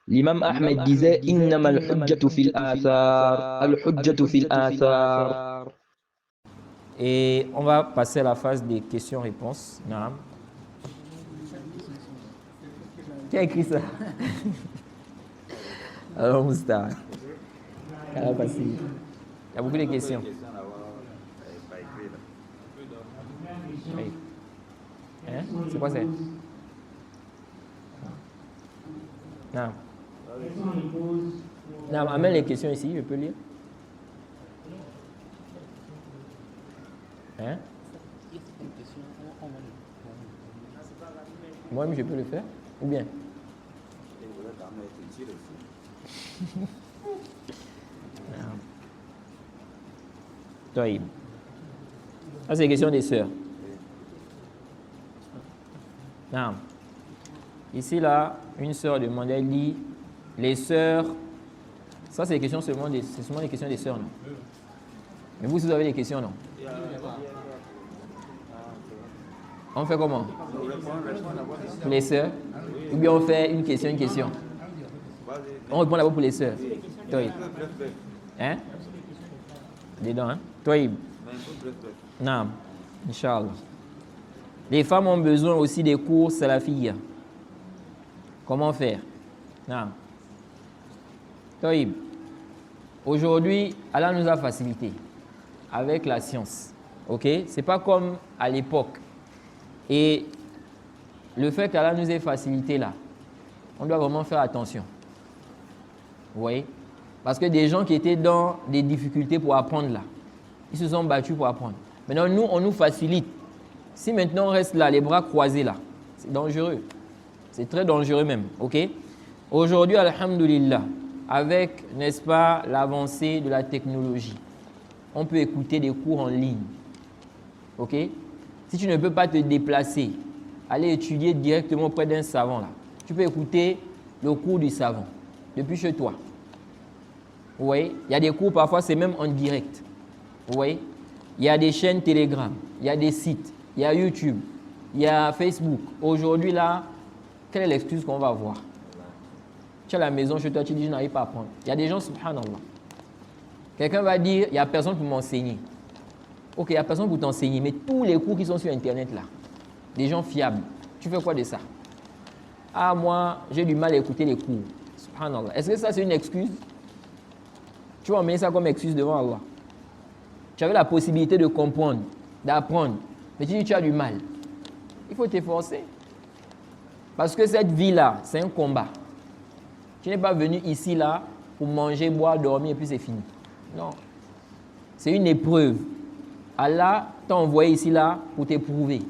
L'imam Ahmed disait innama al-hujjatu fil athar, al-hujjatu fil athar. Et on va passer à la phase des questions-réponses. Naam. Qui a écrit ça? Alors, Moustapha. Il y a beaucoup de questions. Oui. Hein? C'est quoi ça? Non. Non, amène les questions ici, je peux lire. Hein? Moi-même, je peux le faire? Ou bien? Toi, ça, c'est les questions des sœurs. Non. Ici, là, une sœur demandait, elle dit, les sœurs, ça, c'est les questions seulement des questions des sœurs, non? Mais vous avez des questions, non? On fait comment? Pour les sœurs? Ou bien on fait une question? On répond d'abord pour les sœurs. Toi, hein? Dedans, hein? Toi, non. Inch'Allah. Les femmes ont besoin aussi des cours salafiyya. Comment faire? Non. Toïb. Aujourd'hui, Allah nous a facilité avec la science. Ok? C'est pas comme à l'époque. Et le fait qu'Allah nous ait facilité là, on doit vraiment faire attention. Vous voyez? Parce que des gens qui étaient dans des difficultés pour apprendre là, ils se sont battus pour apprendre. Maintenant, nous, on nous facilite. Si maintenant on reste là, les bras croisés là, c'est dangereux. C'est très dangereux même. Ok? Aujourd'hui, alhamdoulilah, avec, n'est-ce pas, l'avancée de la technologie, on peut écouter des cours en ligne. Ok? Si tu ne peux pas te déplacer, aller étudier directement auprès d'un savant là, tu peux écouter le cours du savant depuis chez toi. Vous voyez? Il y a des cours, parfois c'est même en direct. Vous voyez? Il y a des chaînes Telegram, il y a des sites, il y a YouTube, il y a Facebook. Aujourd'hui là, quelle est l'excuse qu'on va avoir? Tu es à la maison chez toi, tu dis je n'arrive pas à apprendre. Il y a des gens, subhanallah. Quelqu'un va dire, il n'y a personne pour m'enseigner. Ok, il n'y a personne pour t'enseigner, mais tous les cours qui sont sur Internet là, des gens fiables, tu fais quoi de ça? Ah, moi, j'ai du mal à écouter les cours. Subhanallah. Est-ce que ça, c'est une excuse? Tu vas emmener ça comme excuse devant Allah. Tu avais la possibilité de comprendre, d'apprendre, mais tu dis tu as du mal. Il faut t'efforcer. Parce que cette vie-là, c'est un combat. Tu n'es pas venu ici, là, pour manger, boire, dormir, et puis c'est fini. Non. C'est une épreuve. Allah t'a envoyé ici, là, pour t'éprouver.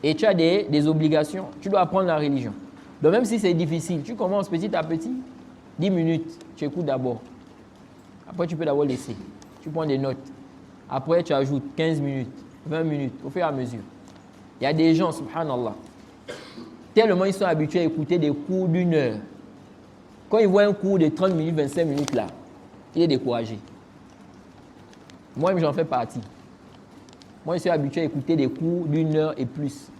Et tu as des obligations. Tu dois apprendre la religion. Donc même si c'est difficile, tu commences petit à petit. 10 minutes, tu écoutes d'abord. Après, tu peux d'abord laisser. Tu prends des notes. Après, tu ajoutes 15 minutes, 20 minutes, au fur et à mesure. Il y a des gens, subhanallah, tellement ils sont habitués à écouter des cours d'1 heure. Quand ils voient un cours de 30 minutes, 25 minutes là, il est découragé. Moi-même, j'en fais partie. Moi, je suis habitué à écouter des cours d'1 heure et plus.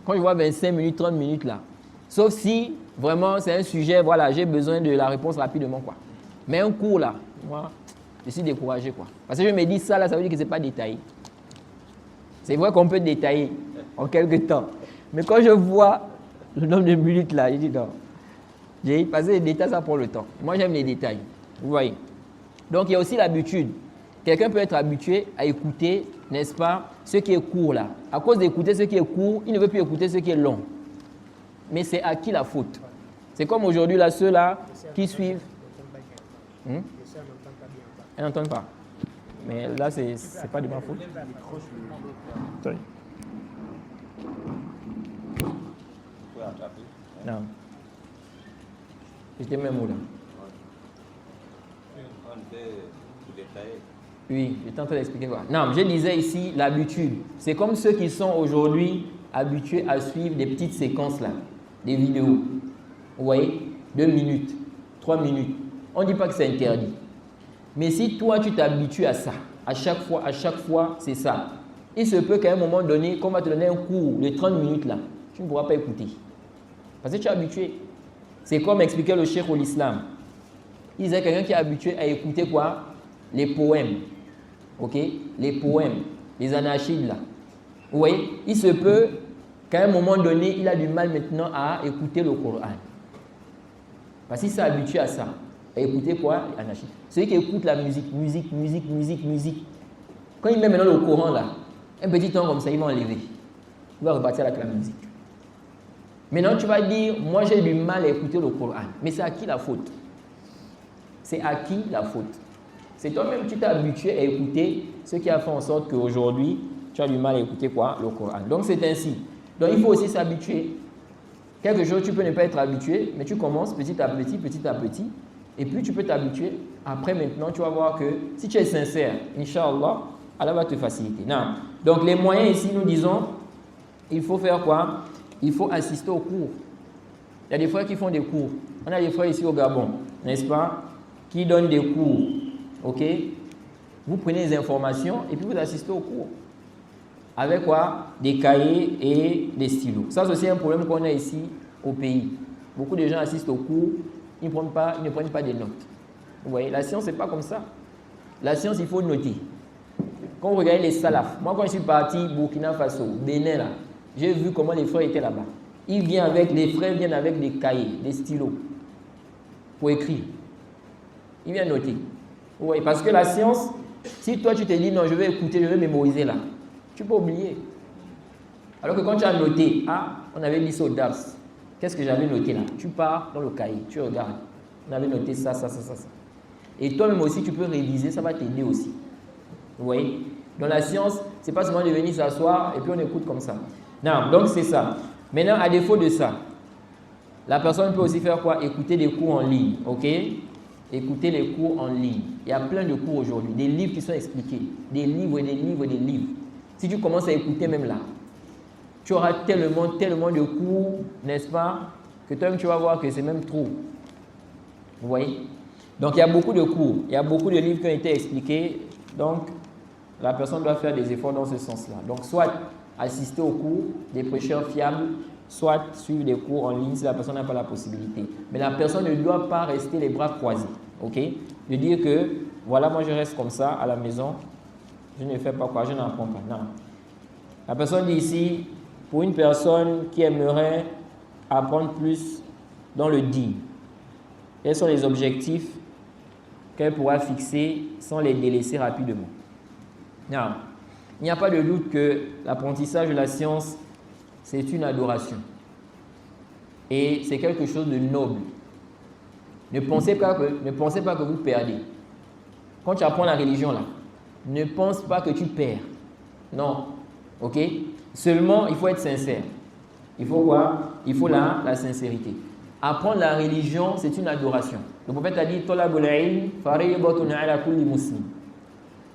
Quand je vois 25 minutes, 30 minutes là, sauf si vraiment c'est un sujet, voilà, j'ai besoin de la réponse rapidement, quoi. Mais un cours là, moi, je suis découragé, quoi. Parce que je me dis ça là, ça veut dire que ce n'est pas détaillé. C'est vrai qu'on peut détailler en quelques temps. Mais quand je vois le nombre de minutes là, je dis non. J'ai passé les détails, ça prend le temps. Moi, j'aime les détails. Vous voyez? Donc, il y a aussi l'habitude. Quelqu'un peut être habitué à écouter, n'est-ce pas, ce qui est court là. À cause d'écouter ce qui est court, il ne veut plus écouter ce qui est long. Mais c'est à qui la faute? C'est comme aujourd'hui, là, ceux-là qui suivent. Elles n'entendent pas. Mais là, c'est pas de ma faute. Non. J'étais même où là? Oui, j'étais en train d'expliquer quoi. Non, je disais ici l'habitude. C'est comme ceux qui sont aujourd'hui habitués à suivre des petites séquences là, des vidéos. Vous voyez? 2 minutes, 3 minutes. On ne dit pas que c'est interdit. Mais si toi, tu t'habitues à ça, à chaque fois, c'est ça. Il se peut qu'à un moment donné, qu'on va te donner un cours de 30 minutes là, tu ne pourras pas écouter. Parce que tu es habitué. C'est comme expliquait le Cheikh au l'Islam. Il disait quelqu'un qui est habitué à écouter quoi? Les poèmes. Ok? Les poèmes, les anachides là. Vous voyez? Il se peut qu'à un moment donné, il a du mal maintenant à écouter le Coran. Parce qu'il s'est habitué à ça. À écouter quoi? Anachides. Celui qui écoute la musique. Quand il met maintenant le Coran là, un petit temps comme ça, il va enlever. Il va repartir avec la musique. Maintenant, tu vas dire, moi j'ai du mal à écouter le Coran. Mais c'est à qui la faute? C'est à qui la faute? C'est toi-même, tu t'es habitué à écouter ce qui a fait en sorte qu'aujourd'hui, tu as du mal à écouter quoi? Le Coran. Donc c'est ainsi. Donc il faut aussi s'habituer. Quelque chose, tu peux ne pas être habitué, mais tu commences petit à petit, et puis tu peux t'habituer. Après maintenant, tu vas voir que si tu es sincère, Inch'Allah, Allah va te faciliter. Non. Donc les moyens ici, nous disons, il faut faire quoi? Il faut assister aux cours. Il y a des frères qui font des cours. On a des frères ici au Gabon, n'est-ce pas? Qui donnent des cours. Ok? Vous prenez les informations et puis vous assistez aux cours. Avec quoi? Des cahiers et des stylos. Ça, c'est aussi un problème qu'on a ici au pays. Beaucoup de gens assistent aux cours, ils ne prennent pas des notes. Vous voyez, la science, ce n'est pas comme ça. La science, il faut noter. Quand vous regardez les salafs, moi, quand je suis parti Burkina Faso, Bénin, là, j'ai vu comment les frères étaient là-bas. Les frères viennent avec des cahiers, des stylos pour écrire. Ils viennent noter. Vous voyez, parce que la science, si toi, tu te dis, non, je vais écouter, je vais mémoriser là, tu peux oublier. Alors que quand tu as noté, on avait lu ça au DARS. Qu'est-ce que j'avais noté là? Tu pars dans le cahier, tu regardes. On avait noté ça. Et toi-même aussi, tu peux réviser, ça va t'aider aussi. Vous voyez? Dans la science, ce n'est pas seulement de venir s'asseoir et puis on écoute comme ça. Non, donc c'est ça. Maintenant, à défaut de ça, la personne peut aussi faire quoi? Écouter des cours en ligne. Ok? Écouter les cours en ligne. Il y a plein de cours aujourd'hui, des livres qui sont expliqués. Des livres. Si tu commences à écouter même là, tu auras tellement de cours, n'est-ce pas, que toi-même tu vas voir que c'est même trop. Vous voyez? Donc il y a beaucoup de cours, il y a beaucoup de livres qui ont été expliqués. Donc la personne doit faire des efforts dans ce sens-là. Donc soit assister aux cours des prêcheurs fiables, soit suivre des cours en ligne si la personne n'a pas la possibilité. Mais la personne ne doit pas rester les bras croisés. Ok? De dire que, voilà, moi je reste comme ça à la maison, je ne fais pas quoi, je n'apprends pas. Non. La personne dit ici, pour une personne qui aimerait apprendre plus dans le din, quels sont les objectifs qu'elle pourra fixer sans les délaisser rapidement? Non. Il n'y a pas de doute que l'apprentissage de la science, c'est une adoration. Et c'est quelque chose de noble. Ne pensez pas que vous perdez. Quand tu apprends la religion, là, ne pense pas que tu perds. Non. Ok? Seulement, il faut être sincère. Il faut quoi? Il faut la sincérité. Apprendre la religion, c'est une adoration. Le prophète a dit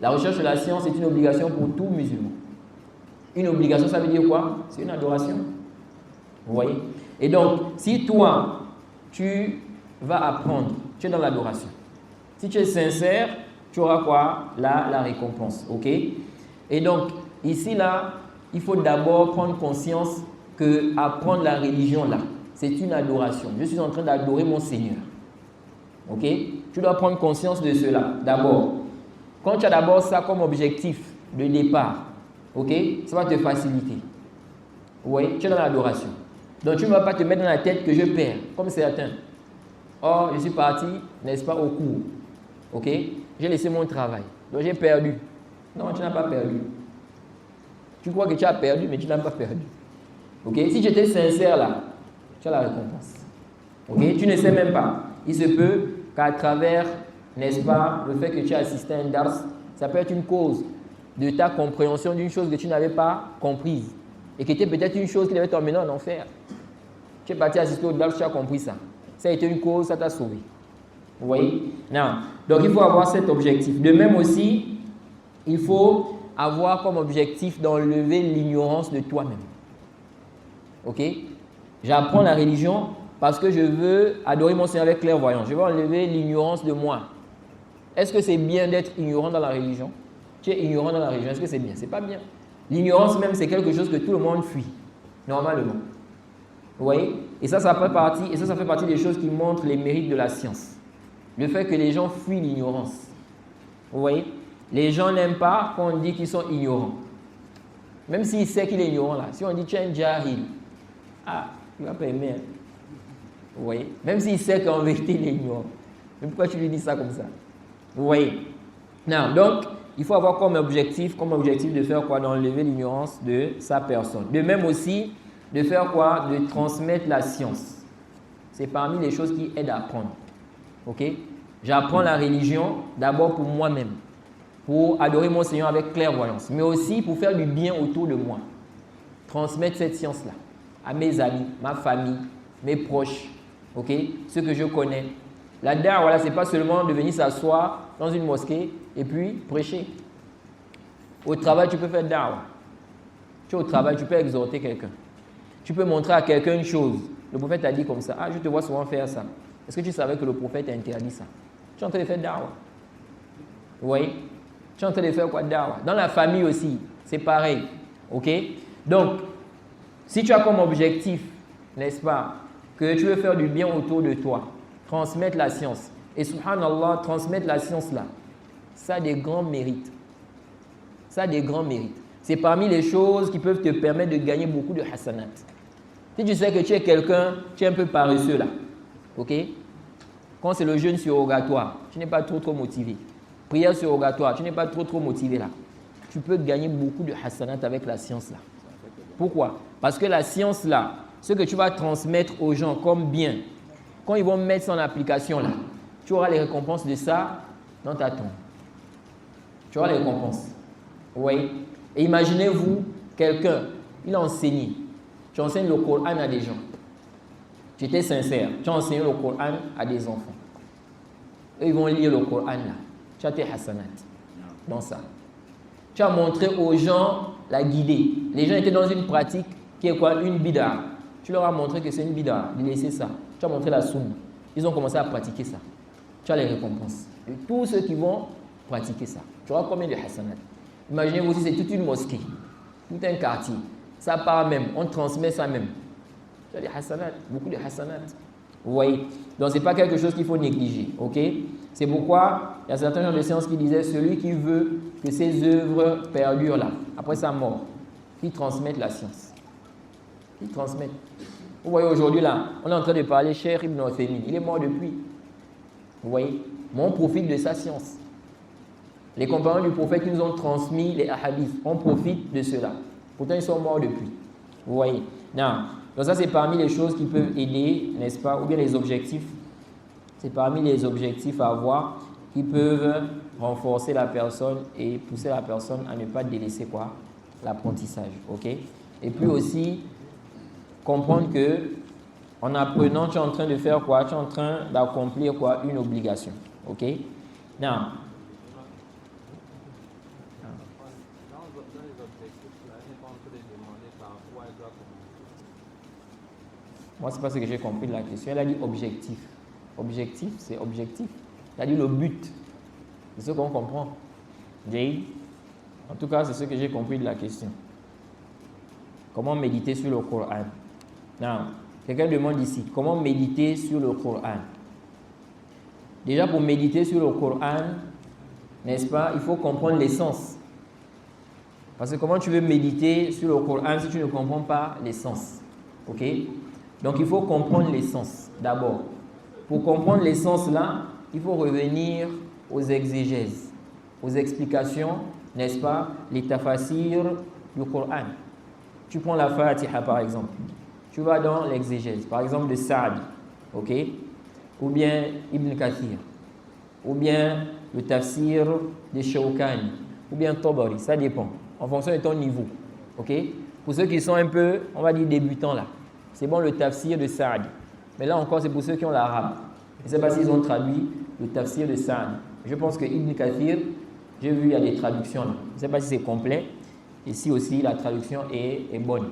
la recherche de la science est une obligation pour tout musulman. Une obligation, ça veut dire quoi? C'est une adoration. Vous voyez? Et donc, si toi, tu vas apprendre, tu es dans l'adoration. Si tu es sincère, tu auras quoi? La récompense. Ok? Et donc, ici, là, il faut d'abord prendre conscience que apprendre la religion, là, c'est une adoration. Je suis en train d'adorer mon Seigneur. Ok? Tu dois prendre conscience de cela, d'abord. Quand tu as d'abord ça comme objectif de départ, ok? Ça va te faciliter. Oui, tu es dans l'adoration. Donc, tu ne vas pas te mettre dans la tête que je perds, comme certains. Oh, je suis parti, n'est-ce pas, au cours. Ok? J'ai laissé mon travail. Donc, j'ai perdu. Non, tu n'as pas perdu. Tu crois que tu as perdu, mais tu n'as pas perdu. Ok? Si tu étais sincère là, tu as la récompense. Ok? Tu ne sais même pas. Il se peut qu'à travers, n'est-ce pas, le fait que tu as assisté à un dars, ça peut être une cause de ta compréhension d'une chose que tu n'avais pas comprise. Et qui était peut-être une chose qui devait t'emmener en enfer. Tu es parti assister au dars, tu as compris ça. Ça a été une cause, ça t'a sauvé. Vous voyez? Non. Donc, il faut avoir cet objectif. De même aussi, il faut avoir comme objectif d'enlever l'ignorance de toi-même. Ok? J'apprends la religion parce que je veux adorer mon Seigneur avec clairvoyance. Je veux enlever l'ignorance de moi. Est-ce que c'est bien d'être ignorant dans la religion? Tu es ignorant dans la religion, est-ce que c'est bien? C'est pas bien. L'ignorance même, c'est quelque chose que tout le monde fuit, normalement. Vous voyez? Et ça fait partie des choses qui montrent les mérites de la science. Le fait que les gens fuient l'ignorance. Vous voyez? Les gens n'aiment pas quand on dit qu'ils sont ignorants. Même s'il sait qu'il est ignorant là. Si on dit tu es un jahil, il ne va pas aimer. Hein. Vous voyez? Même s'il sait qu'en vérité il est ignorant. Mais pourquoi tu lui dis ça comme ça? Vous voyez? Non, donc, il faut avoir comme objectif de faire quoi? D'enlever l'ignorance de sa personne. De même aussi, de faire quoi? De transmettre la science. C'est parmi les choses qui aident à apprendre. Ok? J'apprends la religion d'abord pour moi-même, pour adorer mon Seigneur avec clairvoyance, mais aussi pour faire du bien autour de moi. Transmettre cette science-là à mes amis, ma famille, mes proches, ok? Ceux que je connais. La da'wa, ce n'est pas seulement de venir s'asseoir dans une mosquée et puis prêcher. Au travail, tu peux faire da'wa. Tu es au travail, tu peux exhorter quelqu'un. Tu peux montrer à quelqu'un une chose. Le prophète a dit comme ça. Je te vois souvent faire ça. Est-ce que tu savais que le prophète a interdit ça? Tu es en train de faire da'wa. Vous voyez? Tu es en train de faire quoi? Da'wa. Dans la famille aussi, c'est pareil. Ok? Donc, si tu as comme objectif, n'est-ce pas, que tu veux faire du bien autour de toi, transmettre la science. Et subhanallah, transmettre la science là, ça a des grands mérites. Ça a des grands mérites. C'est parmi les choses qui peuvent te permettre de gagner beaucoup de hasanat. Si tu sais que tu es quelqu'un, tu es un peu paresseux là, ok? Quand c'est le jeûne surrogatoire, tu n'es pas trop motivé. Prière surrogatoire, tu n'es pas trop motivé là. Tu peux gagner beaucoup de hasanat avec la science là. Pourquoi? Parce que la science là, ce que tu vas transmettre aux gens comme bien, quand ils vont mettre ça en application là, tu auras les récompenses de ça dans ta tombe. Tu auras les récompenses. Oui. Et imaginez-vous, quelqu'un, il a enseigné. Tu enseignes le Coran à des gens. Tu étais sincère. Tu as enseigné le Coran à des enfants. Eux, ils vont lire le Coran là. Tu as tes hasanat dans ça. Tu as montré aux gens la guidée. Les gens étaient dans une pratique qui est quoi? Une bid'a. Tu leur as montré que c'est une bid'a, de laisser ça. Tu as montré la sunna. Ils ont commencé à pratiquer ça. Tu as les récompenses. Et tous ceux qui vont pratiquer ça. Tu auras combien de hasanat? Imaginez-vous si c'est toute une mosquée, tout un quartier. Ça part même, on transmet ça même. Tu as des hasanat, beaucoup de hasanat. Vous voyez? Donc ce n'est pas quelque chose qu'il faut négliger. Ok? C'est pourquoi il y a certains gens de sciences qui disaient celui qui veut que ses œuvres perdurent là, après sa mort, qu'il transmette la science. Qu'il transmette. Vous voyez aujourd'hui là, on est en train de parler Cheikh Ibn Uthaymin. Il est mort depuis. Vous voyez? Mais on profite de sa science. Les compagnons du prophète qui nous ont transmis les hadiths, on profite de cela. Pourtant, ils sont morts depuis. Vous voyez? Non. Donc ça, c'est parmi les choses qui peuvent aider, n'est-ce pas? Ou bien les objectifs. C'est parmi les objectifs à avoir qui peuvent renforcer la personne et pousser la personne à ne pas délaisser quoi? L'apprentissage. Ok? Et puis aussi, comprendre que en apprenant, tu es en train de faire quoi? Tu es en train d'accomplir quoi? Une obligation. Ok? Non. Moi, ce n'est pas ce que j'ai compris de la question. Elle a dit objectif. Objectif, c'est objectif. Elle a dit le but. C'est ce qu'on comprend. En tout cas, c'est ce que j'ai compris de la question. Comment méditer sur le Coran? Non. Quelqu'un demande ici, comment méditer sur le Coran? Déjà, pour méditer sur le Coran, n'est-ce pas, il faut comprendre l'essence. Parce que comment tu veux méditer sur le Coran si tu ne comprends pas l'essence? Ok? Donc, il faut comprendre l'essence d'abord. Pour comprendre l'essence là, il faut revenir aux exégèses, aux explications, n'est-ce pas, les tafasirs du Coran. Tu prends la Fatiha par exemple. Tu vas dans l'exégèse, par exemple de Saad, ok? Ou bien Ibn Kathir, ou bien le tafsir de Shawkani, ou bien Tabari, ça dépend, en fonction de ton niveau, ok? Pour ceux qui sont un peu, on va dire débutants là, c'est bon le tafsir de Saad. Mais là encore, c'est pour ceux qui ont l'arabe. Je ne sais pas s'ils ont traduit le tafsir de Saad. Je pense que Ibn Kathir, j'ai vu, il y a des traductions là. Je ne sais pas si c'est complet. Et si aussi la traduction est bonne.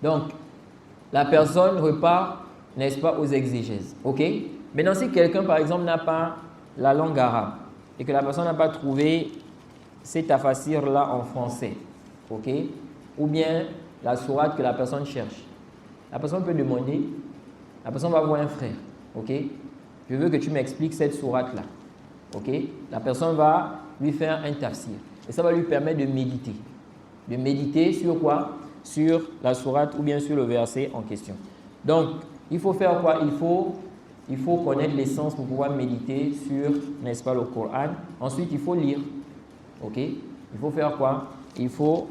Donc, la personne repart, n'est-ce pas, aux exégèses. Ok? Maintenant, si quelqu'un, par exemple, n'a pas la langue arabe et que la personne n'a pas trouvé ces tafasirs-là en français, ok? Ou bien la sourate que la personne cherche, La personne peut demander, la personne va voir un frère, ok? Je veux que tu m'expliques cette sourate-là, ok? La personne va lui faire un tafsir et ça va lui permettre de méditer. De méditer sur quoi? Sur la sourate ou bien sur le verset en question. Donc, il faut faire quoi? Il faut connaître l'essence pour pouvoir méditer sur, n'est-ce pas, le Coran. Ensuite, il faut lire, ok? Il faut faire quoi? Il faut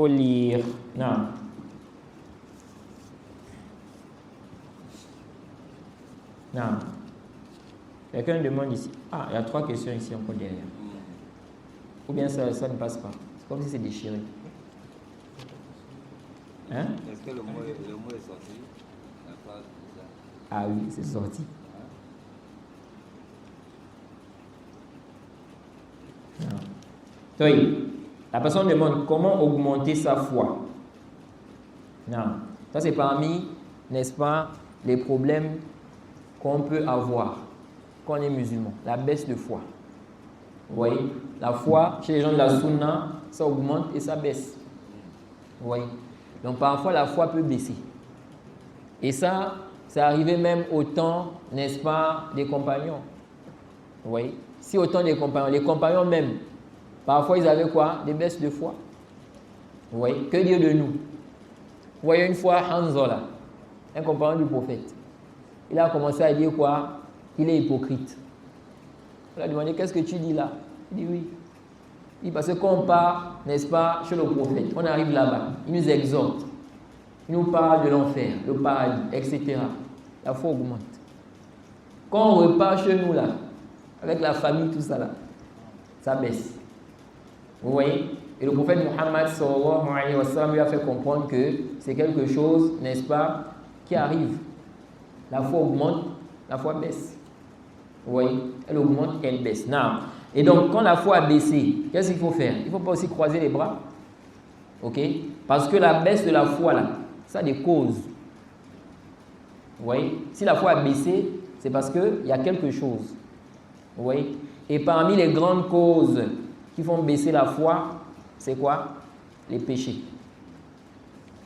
lire. Non. Non. Quelqu'un demande ici. Ah, il y a 3 questions ici encore derrière. Ou bien ça ne passe pas. C'est comme si c'est déchiré. Hein? Est-ce que le mot est sorti? Ah oui, c'est sorti. Non. Oui. La personne demande comment augmenter sa foi. Non. Ça, c'est parmi, n'est-ce pas, les problèmes qu'on peut avoir quand on est musulman. La baisse de foi. Vous voyez? La foi, chez les gens de la sunna, ça augmente et ça baisse. Vous voyez? Donc, parfois, la foi peut baisser. Et ça, c'est arrivé même au temps, n'est-ce pas, des compagnons. Vous voyez? Si au temps des compagnons, les compagnons même, parfois, ils avaient quoi? Des baisses de foi. Vous voyez? Que dire de nous? Vous voyez, une fois, Hanzala, un compagnon du prophète, il a commencé à dire quoi? Qu'il est hypocrite. On lui a demandé, qu'est-ce que tu dis là? Il dit oui. Il dit, parce que quand on part, n'est-ce pas, chez le prophète, on arrive là-bas, il nous exhorte. Il nous parle de l'enfer, le paradis, etc. La foi augmente. Quand on repart chez nous là, avec la famille, tout ça là, ça baisse. Vous voyez? Et le prophète Muhammad sallallahu alayhi wa sallam lui a fait comprendre que c'est quelque chose, n'est-ce pas, qui arrive. La foi augmente, la foi baisse. Vous voyez? Elle augmente, elle baisse. Non. Et donc, quand la foi a baissé, qu'est-ce qu'il faut faire? Il ne faut pas aussi croiser les bras. Ok? Parce que la baisse de la foi là, ça a des causes. Vous voyez? Si la foi a baissé, c'est parce qu'il y a quelque chose. Vous voyez? Et parmi les grandes causes qui font baisser la foi, c'est quoi? Les péchés.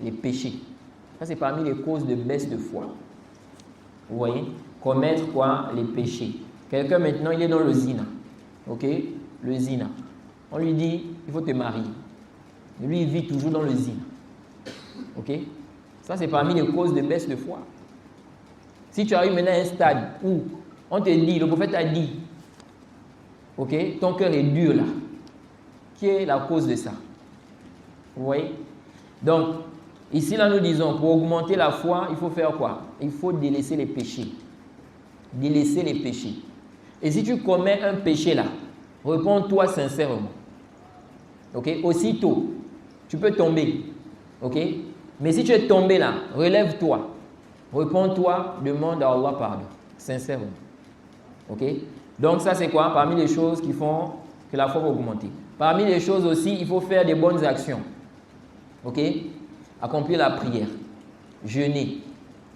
Les péchés. Ça, c'est parmi les causes de baisse de foi. Vous voyez? Commettre quoi? Les péchés. Quelqu'un maintenant, il est dans le zina. Ok? Le zina. On lui dit, il faut te marier. Et lui, il vit toujours dans le zina. Ok? Ça, c'est parmi les causes de baisse de foi. Si tu arrives maintenant à un stade où on te dit, le prophète a dit, ok, ton cœur est dur là. Qui est la cause de ça? Vous voyez? Donc, ici, là, nous disons, pour augmenter la foi, il faut faire quoi? Il faut délaisser les péchés. Délaisser les péchés. Et si tu commets un péché là, réponds-toi sincèrement. Ok? Aussitôt, tu peux tomber. Ok? Mais si tu es tombé là, relève-toi. Réponds-toi, demande à Allah pardon. Sincèrement. Ok? Donc ça c'est quoi? Parmi les choses qui font que la foi va augmenter. Parmi les choses aussi, il faut faire des bonnes actions. Ok? Accomplir la prière. Jeûner.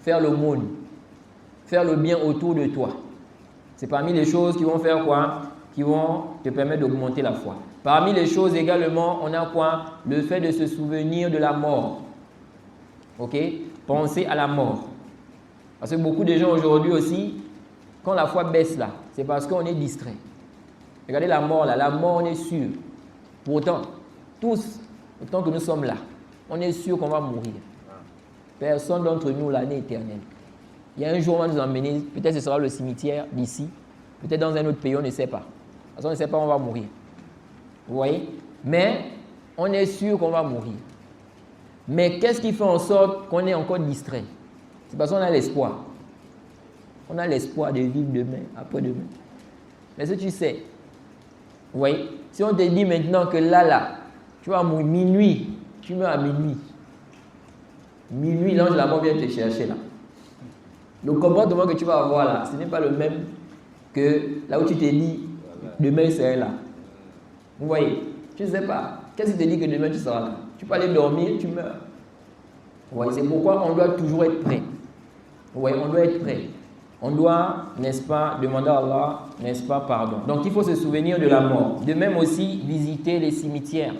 Faire l'aumône. Faire le bien autour de toi. C'est parmi les choses qui vont faire quoi? Qui vont te permettre d'augmenter la foi. Parmi les choses également, on a quoi? Le fait de se souvenir de la mort. Ok? Penser à la mort. Parce que beaucoup de gens aujourd'hui aussi, quand la foi baisse là, c'est parce qu'on est distrait. Regardez la mort là, la mort on est sûr. Pourtant, tous, autant que nous sommes là, on est sûr qu'on va mourir. Personne d'entre nous là n'est éternel. Il y a un jour, on va nous emmener, peut-être ce sera le cimetière d'ici, peut-être dans un autre pays, on ne sait pas. Parce qu'on ne sait pas où on va mourir. Vous voyez? Mais on est sûr qu'on va mourir. Mais qu'est-ce qui fait en sorte qu'on est encore distrait? C'est parce qu'on a l'espoir. On a l'espoir de vivre demain, après-demain. Mais si tu sais, vous voyez, si on te dit maintenant que là, tu vas mourir minuit, tu meurs à minuit. Minuit, l'ange de la mort vient te chercher là. Le comportement que tu vas avoir là, ce n'est pas le même que là où tu t'es dit, demain c'est là. Vous voyez, tu ne sais pas. Qu'est-ce qui te dit que demain tu seras là? Tu peux aller dormir, tu meurs. Vous voyez, c'est pourquoi on doit toujours être prêt. Vous voyez, on doit être prêt. On doit, n'est-ce pas, demander à Allah, n'est-ce pas, pardon. Donc il faut se souvenir de la mort. De même aussi, visiter les cimetières.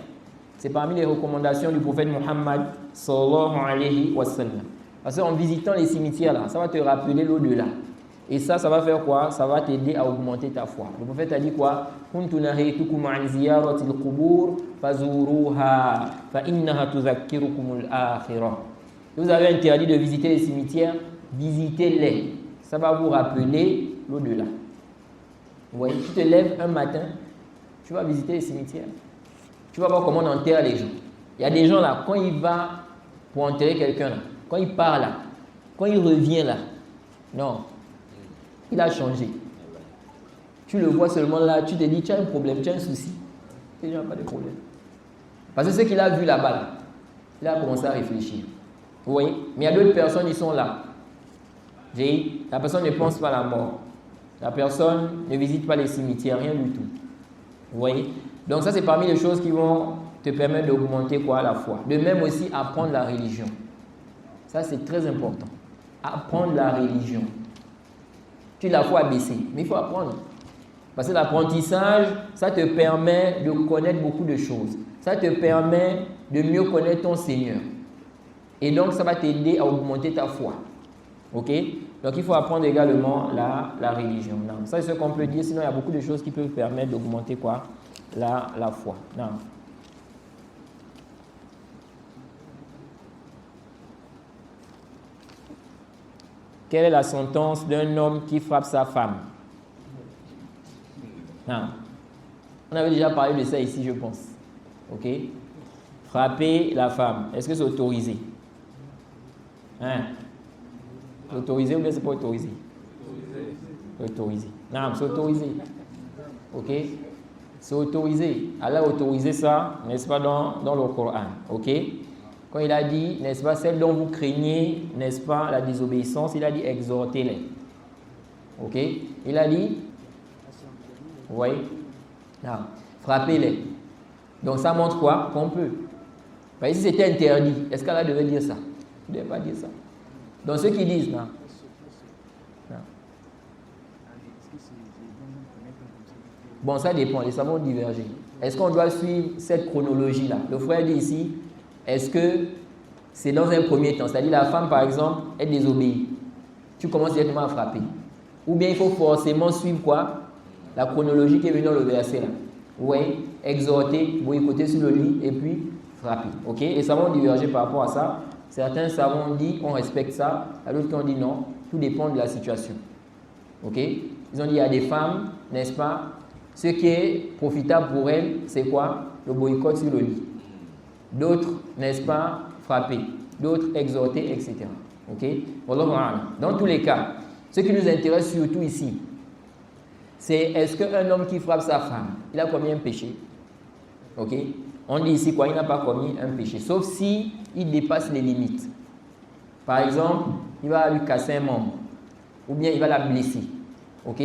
C'est parmi les recommandations du prophète Muhammad sallallahu alayhi wa sallam. Parce qu'en visitant les cimetières, là, ça va te rappeler l'au-delà. Et ça va faire quoi? Ça va t'aider à augmenter ta foi. Le prophète a dit quoi? Kuntu nahaytukum an ziyaratil qubur fazuruha fa innaha tudhakkirukumul akhirah. Vous avez interdit de visiter les cimetières, visitez-les. Ça va vous rappeler l'au-delà. Vous voyez, tu te lèves un matin, tu vas visiter les cimetières. Tu vas voir comment on enterre les gens. Il y a des gens là, quand il va pour enterrer quelqu'un là, quand il part là, quand il revient là, non, il a changé. Tu le vois seulement là, tu te dis, tu as un problème, tu as un souci. Il n'y a pas de problème. Parce que ce qu'il a vu là-bas, là, il a commencé à réfléchir. Vous voyez? Mais il y a d'autres personnes, ils sont là. La personne ne pense pas à la mort. La personne ne visite pas les cimetières, rien du tout. Vous voyez? Donc ça, c'est parmi les choses qui vont te permettre d'augmenter quoi? La foi. De même aussi, apprendre la religion. Ça, c'est très important. Apprendre la religion. Tu la foi baisser, mais il faut apprendre. Parce que l'apprentissage, ça te permet de connaître beaucoup de choses. Ça te permet de mieux connaître ton Seigneur. Et donc, ça va t'aider à augmenter ta foi. Ok? Donc, il faut apprendre également la religion. Non. Ça, c'est ce qu'on peut dire. Sinon, il y a beaucoup de choses qui peuvent permettre d'augmenter quoi? La foi. Non. Quelle est la sentence d'un homme qui frappe sa femme? Non. On avait déjà parlé de ça ici, je pense. Ok? Frapper la femme. Est-ce que c'est autorisé? Hein? C'est autorisé ou bien c'est pas autorisé? C'est autorisé. Non, c'est autorisé. Ok? C'est autorisé. Allah a autorisé ça, n'est-ce pas, dans le Coran. Ok? Quand il a dit, n'est-ce pas, celle dont vous craignez, n'est-ce pas, la désobéissance, il a dit exhortez-les. Ok? Il a dit, vous voyez? Non, frappez-les. Donc ça montre quoi? Qu'on peut. Si c'était interdit, est-ce qu'Allah devait dire ça? Il ne devait pas dire ça. Donc ceux qui disent, non. Non. Bon, ça dépend, les savants divergent. Est-ce qu'on doit suivre cette chronologie-là? Le frère dit ici, est-ce que c'est dans un premier temps? C'est-à-dire la femme, par exemple, elle désobéit. Tu commences directement à frapper. Ou bien il faut forcément suivre quoi? La chronologie qui est venue dans le verset là. Oui, exhorter, boycotter sur le lit et puis frapper. Ok? Les savants ont divergé par rapport à ça. Certains savants ont dit on respecte ça, d'autres qui ont dit non, tout dépend de la situation. Ok? Ils ont dit il y a des femmes, n'est-ce pas? Ce qui est profitable pour elles, c'est quoi? Le boycott sur le lit. D'autres, n'est-ce pas? Frapper. D'autres, exhorter, etc. Ok? Dans tous les cas, ce qui nous intéresse surtout ici, c'est est-ce qu'un homme qui frappe sa femme, il a commis un péché? Ok? On dit ici quoi? Il n'a pas commis un péché. Sauf si il dépasse les limites. Par exemple, il va lui casser un membre. Ou bien il va la blesser. Ok?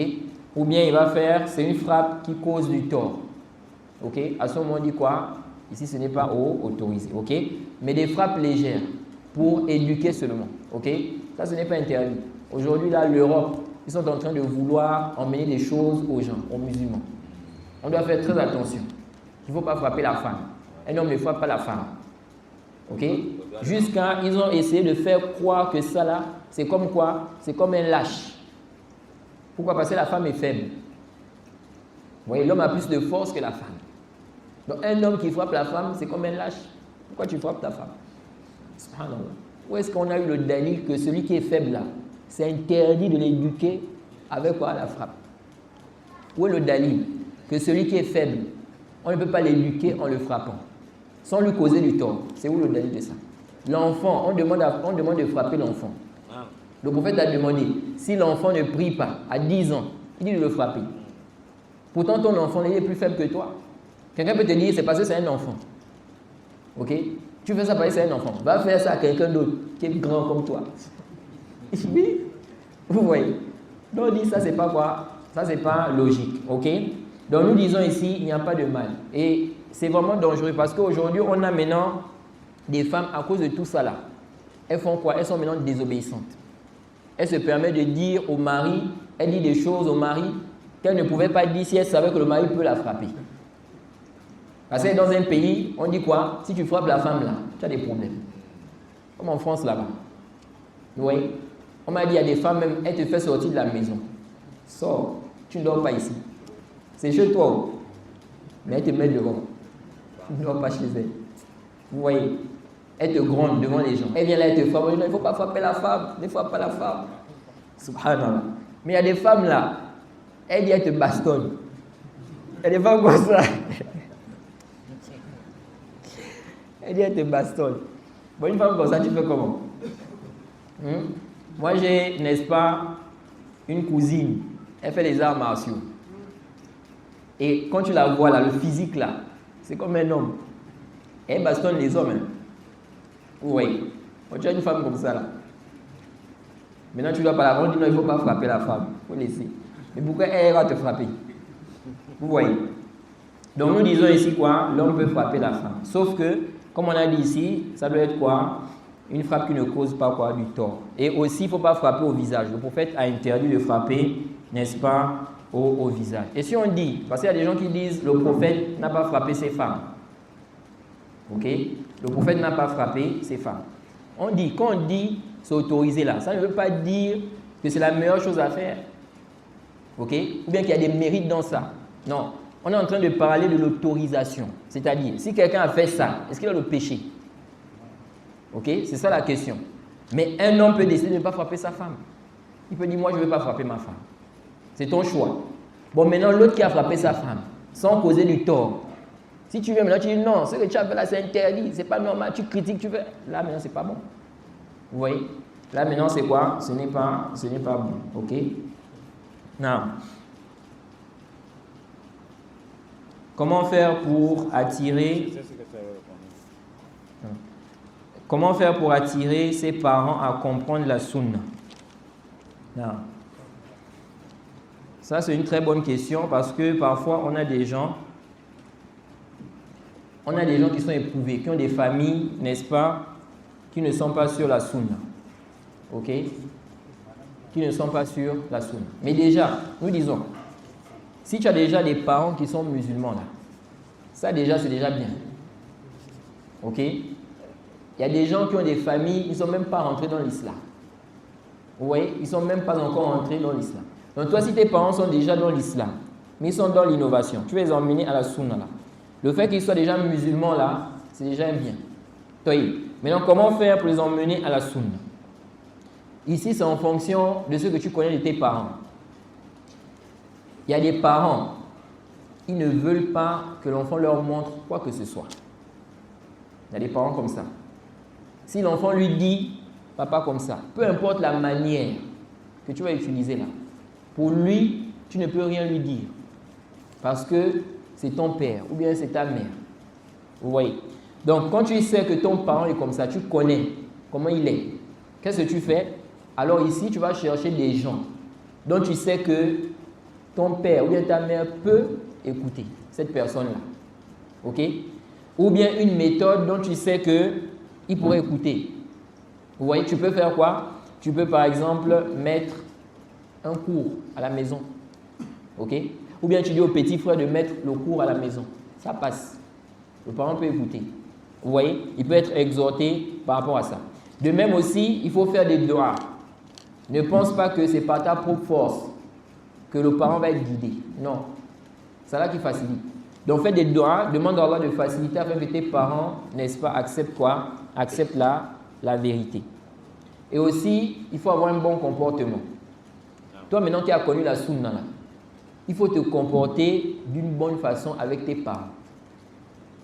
Ou bien il va faire, c'est une frappe qui cause du tort. Ok? À ce moment, on dit quoi? Ici, ce n'est pas autorisé. Ok? Mais des frappes légères pour éduquer seulement. Ok? Ça, ce n'est pas interdit. Aujourd'hui, là, l'Europe, ils sont en train de vouloir emmener des choses aux gens, aux musulmans. On doit faire très attention. Il ne faut pas frapper la femme. Un homme ne frappe pas la femme. Ok? Jusqu'à, ils ont essayé de faire croire que ça là, c'est comme quoi? C'est comme un lâche. Pourquoi? Parce que la femme est faible. Vous voyez, l'homme a plus de force que la femme. Donc un homme qui frappe la femme, c'est comme un lâche. Pourquoi tu frappes ta femme? Subhanallah. Où est-ce qu'on a eu le dalil que celui qui est faible là, c'est interdit de l'éduquer avec quoi? La frappe. Où est le dalil que celui qui est faible, on ne peut pas l'éduquer en le frappant, sans lui causer du tort? C'est où le dalil de ça? L'enfant, on demande de frapper l'enfant. Le prophète a demandé, si l'enfant ne prie pas à 10 ans, il dit de le frapper. Pourtant, ton enfant, il est plus faible que toi. Quelqu'un peut te dire, c'est parce que c'est un enfant. Ok? Tu fais ça parce que c'est un enfant. Va faire ça à quelqu'un d'autre qui est grand comme toi. Oui. Vous voyez? Donc on dit, ça c'est pas quoi? Ça c'est pas logique. Ok? Donc nous disons ici, il n'y a pas de mal. Et c'est vraiment dangereux parce qu'aujourd'hui, on a maintenant des femmes, à cause de tout ça là, elles font quoi? Elles sont maintenant désobéissantes. Elles se permettent de dire au mari, elle dit des choses au mari qu'elle ne pouvait pas dire si elle savait que le mari peut la frapper. Parce que dans un pays, on dit quoi? Si tu frappes la femme là, tu as des problèmes. Comme en France là-bas. Oui. On m'a dit, il y a des femmes, même, elles te font sortir de la maison. Sors, tu ne dors pas ici. C'est chez toi. Mais elles te mettent dehors. Tu ne dors pas chez elles. Vous voyez, elles te grondent devant les gens. Elle vient là, elle te frappe. Il ne faut pas frapper la femme. Ne frappe pas la femme. Subhanallah. Mais il y a des femmes là, elles disent, elles te bastonnent. Il y a des femmes comme ça. Elle dit, elle te bastonne. Bon, une femme comme ça, tu fais comment? Moi, j'ai, n'est-ce pas, une cousine. Elle fait les arts martiaux. Et quand tu la vois là, le physique là, c'est comme un homme. Elle bastonne les hommes. Hein. Oui. Quand tu as une femme comme ça là. Maintenant, tu dois pas la rendre, non, il ne faut pas frapper la femme. Il faut laisser. Mais pourquoi elle va te frapper? Vous voyez? Donc, nous disons ici quoi? L'homme peut frapper la femme. Sauf que, comme on a dit ici, ça doit être quoi? Une frappe qui ne cause pas quoi? Du tort. Et aussi, il ne faut pas frapper au visage. Le prophète a interdit de frapper, n'est-ce pas, au visage. Et si on dit, parce qu'il y a des gens qui disent, le prophète n'a pas frappé ses femmes. Ok? Le prophète n'a pas frappé ses femmes. On dit, quand on dit, c'est autorisé là, ça ne veut pas dire que c'est la meilleure chose à faire. Ok? Ou bien qu'il y a des mérites dans ça. Non. On est en train de parler de l'autorisation. C'est-à-dire, si quelqu'un a fait ça, est-ce qu'il a le péché? Ok? C'est ça la question. Mais un homme peut décider de ne pas frapper sa femme. Il peut dire, moi je ne veux pas frapper ma femme. C'est ton choix. Bon, maintenant, l'autre qui a frappé sa femme, sans causer du tort. Si tu viens maintenant, tu dis, non, ce que tu as fait là, c'est interdit, c'est pas normal, tu critiques, tu fais. Là, maintenant, c'est pas bon. Vous voyez? Là, maintenant, c'est quoi? Ce n'est pas bon. Ok? Non. Comment faire pour attirer ses parents à comprendre la sunna? Non. Ça, c'est une très bonne question parce que parfois, on a des gens qui sont éprouvés, qui ont des familles, n'est-ce pas, qui ne sont pas sur la sunna. Ok? Qui ne sont pas sur la sunna. Mais déjà, nous disons, si tu as déjà des parents qui sont musulmans là, ça déjà, c'est déjà bien. Ok? Il y a des gens qui ont des familles, ils ne sont même pas rentrés dans l'islam. Vous voyez? Ils ne sont même pas encore rentrés dans l'islam. Donc toi, si tes parents sont déjà dans l'islam, mais ils sont dans l'innovation, tu vas les emmener à la sunna là. Le fait qu'ils soient déjà musulmans là, c'est déjà un bien. Maintenant, comment faire pour les emmener à la sunna? Ici, c'est en fonction de ce que tu connais de tes parents. Il y a des parents, ils ne veulent pas que l'enfant leur montre quoi que ce soit. Il y a des parents comme ça. Si l'enfant lui dit, papa comme ça, peu importe la manière que tu vas utiliser là, pour lui, tu ne peux rien lui dire. Parce que c'est ton père ou bien c'est ta mère. Vous voyez? Donc, quand tu sais que ton parent est comme ça, tu connais comment il est. Qu'est-ce que tu fais? Alors ici, tu vas chercher des gens dont tu sais que ton père ou bien ta mère peut écouter cette personne-là. Ok? Ou bien une méthode dont tu sais qu'il pourrait écouter. Vous voyez, tu peux faire quoi? Tu peux par exemple mettre un cours à la maison. Ok? Ou bien tu dis au petit frère de mettre le cours à la maison. Ça passe. Le parent peut écouter. Vous voyez? Il peut être exhorté par rapport à ça. De même aussi, il faut faire des doigts. Ne pense pas que c'est par ta propre force que le parent va être guidé. Non. C'est là qui facilite. Donc fais des doigts, demande à Allah de faciliter afin que tes parents, n'est-ce pas, acceptent quoi? Acceptent la vérité. Et aussi, il faut avoir un bon comportement. Toi maintenant qui as connu la sunna là, il faut te comporter d'une bonne façon avec tes parents.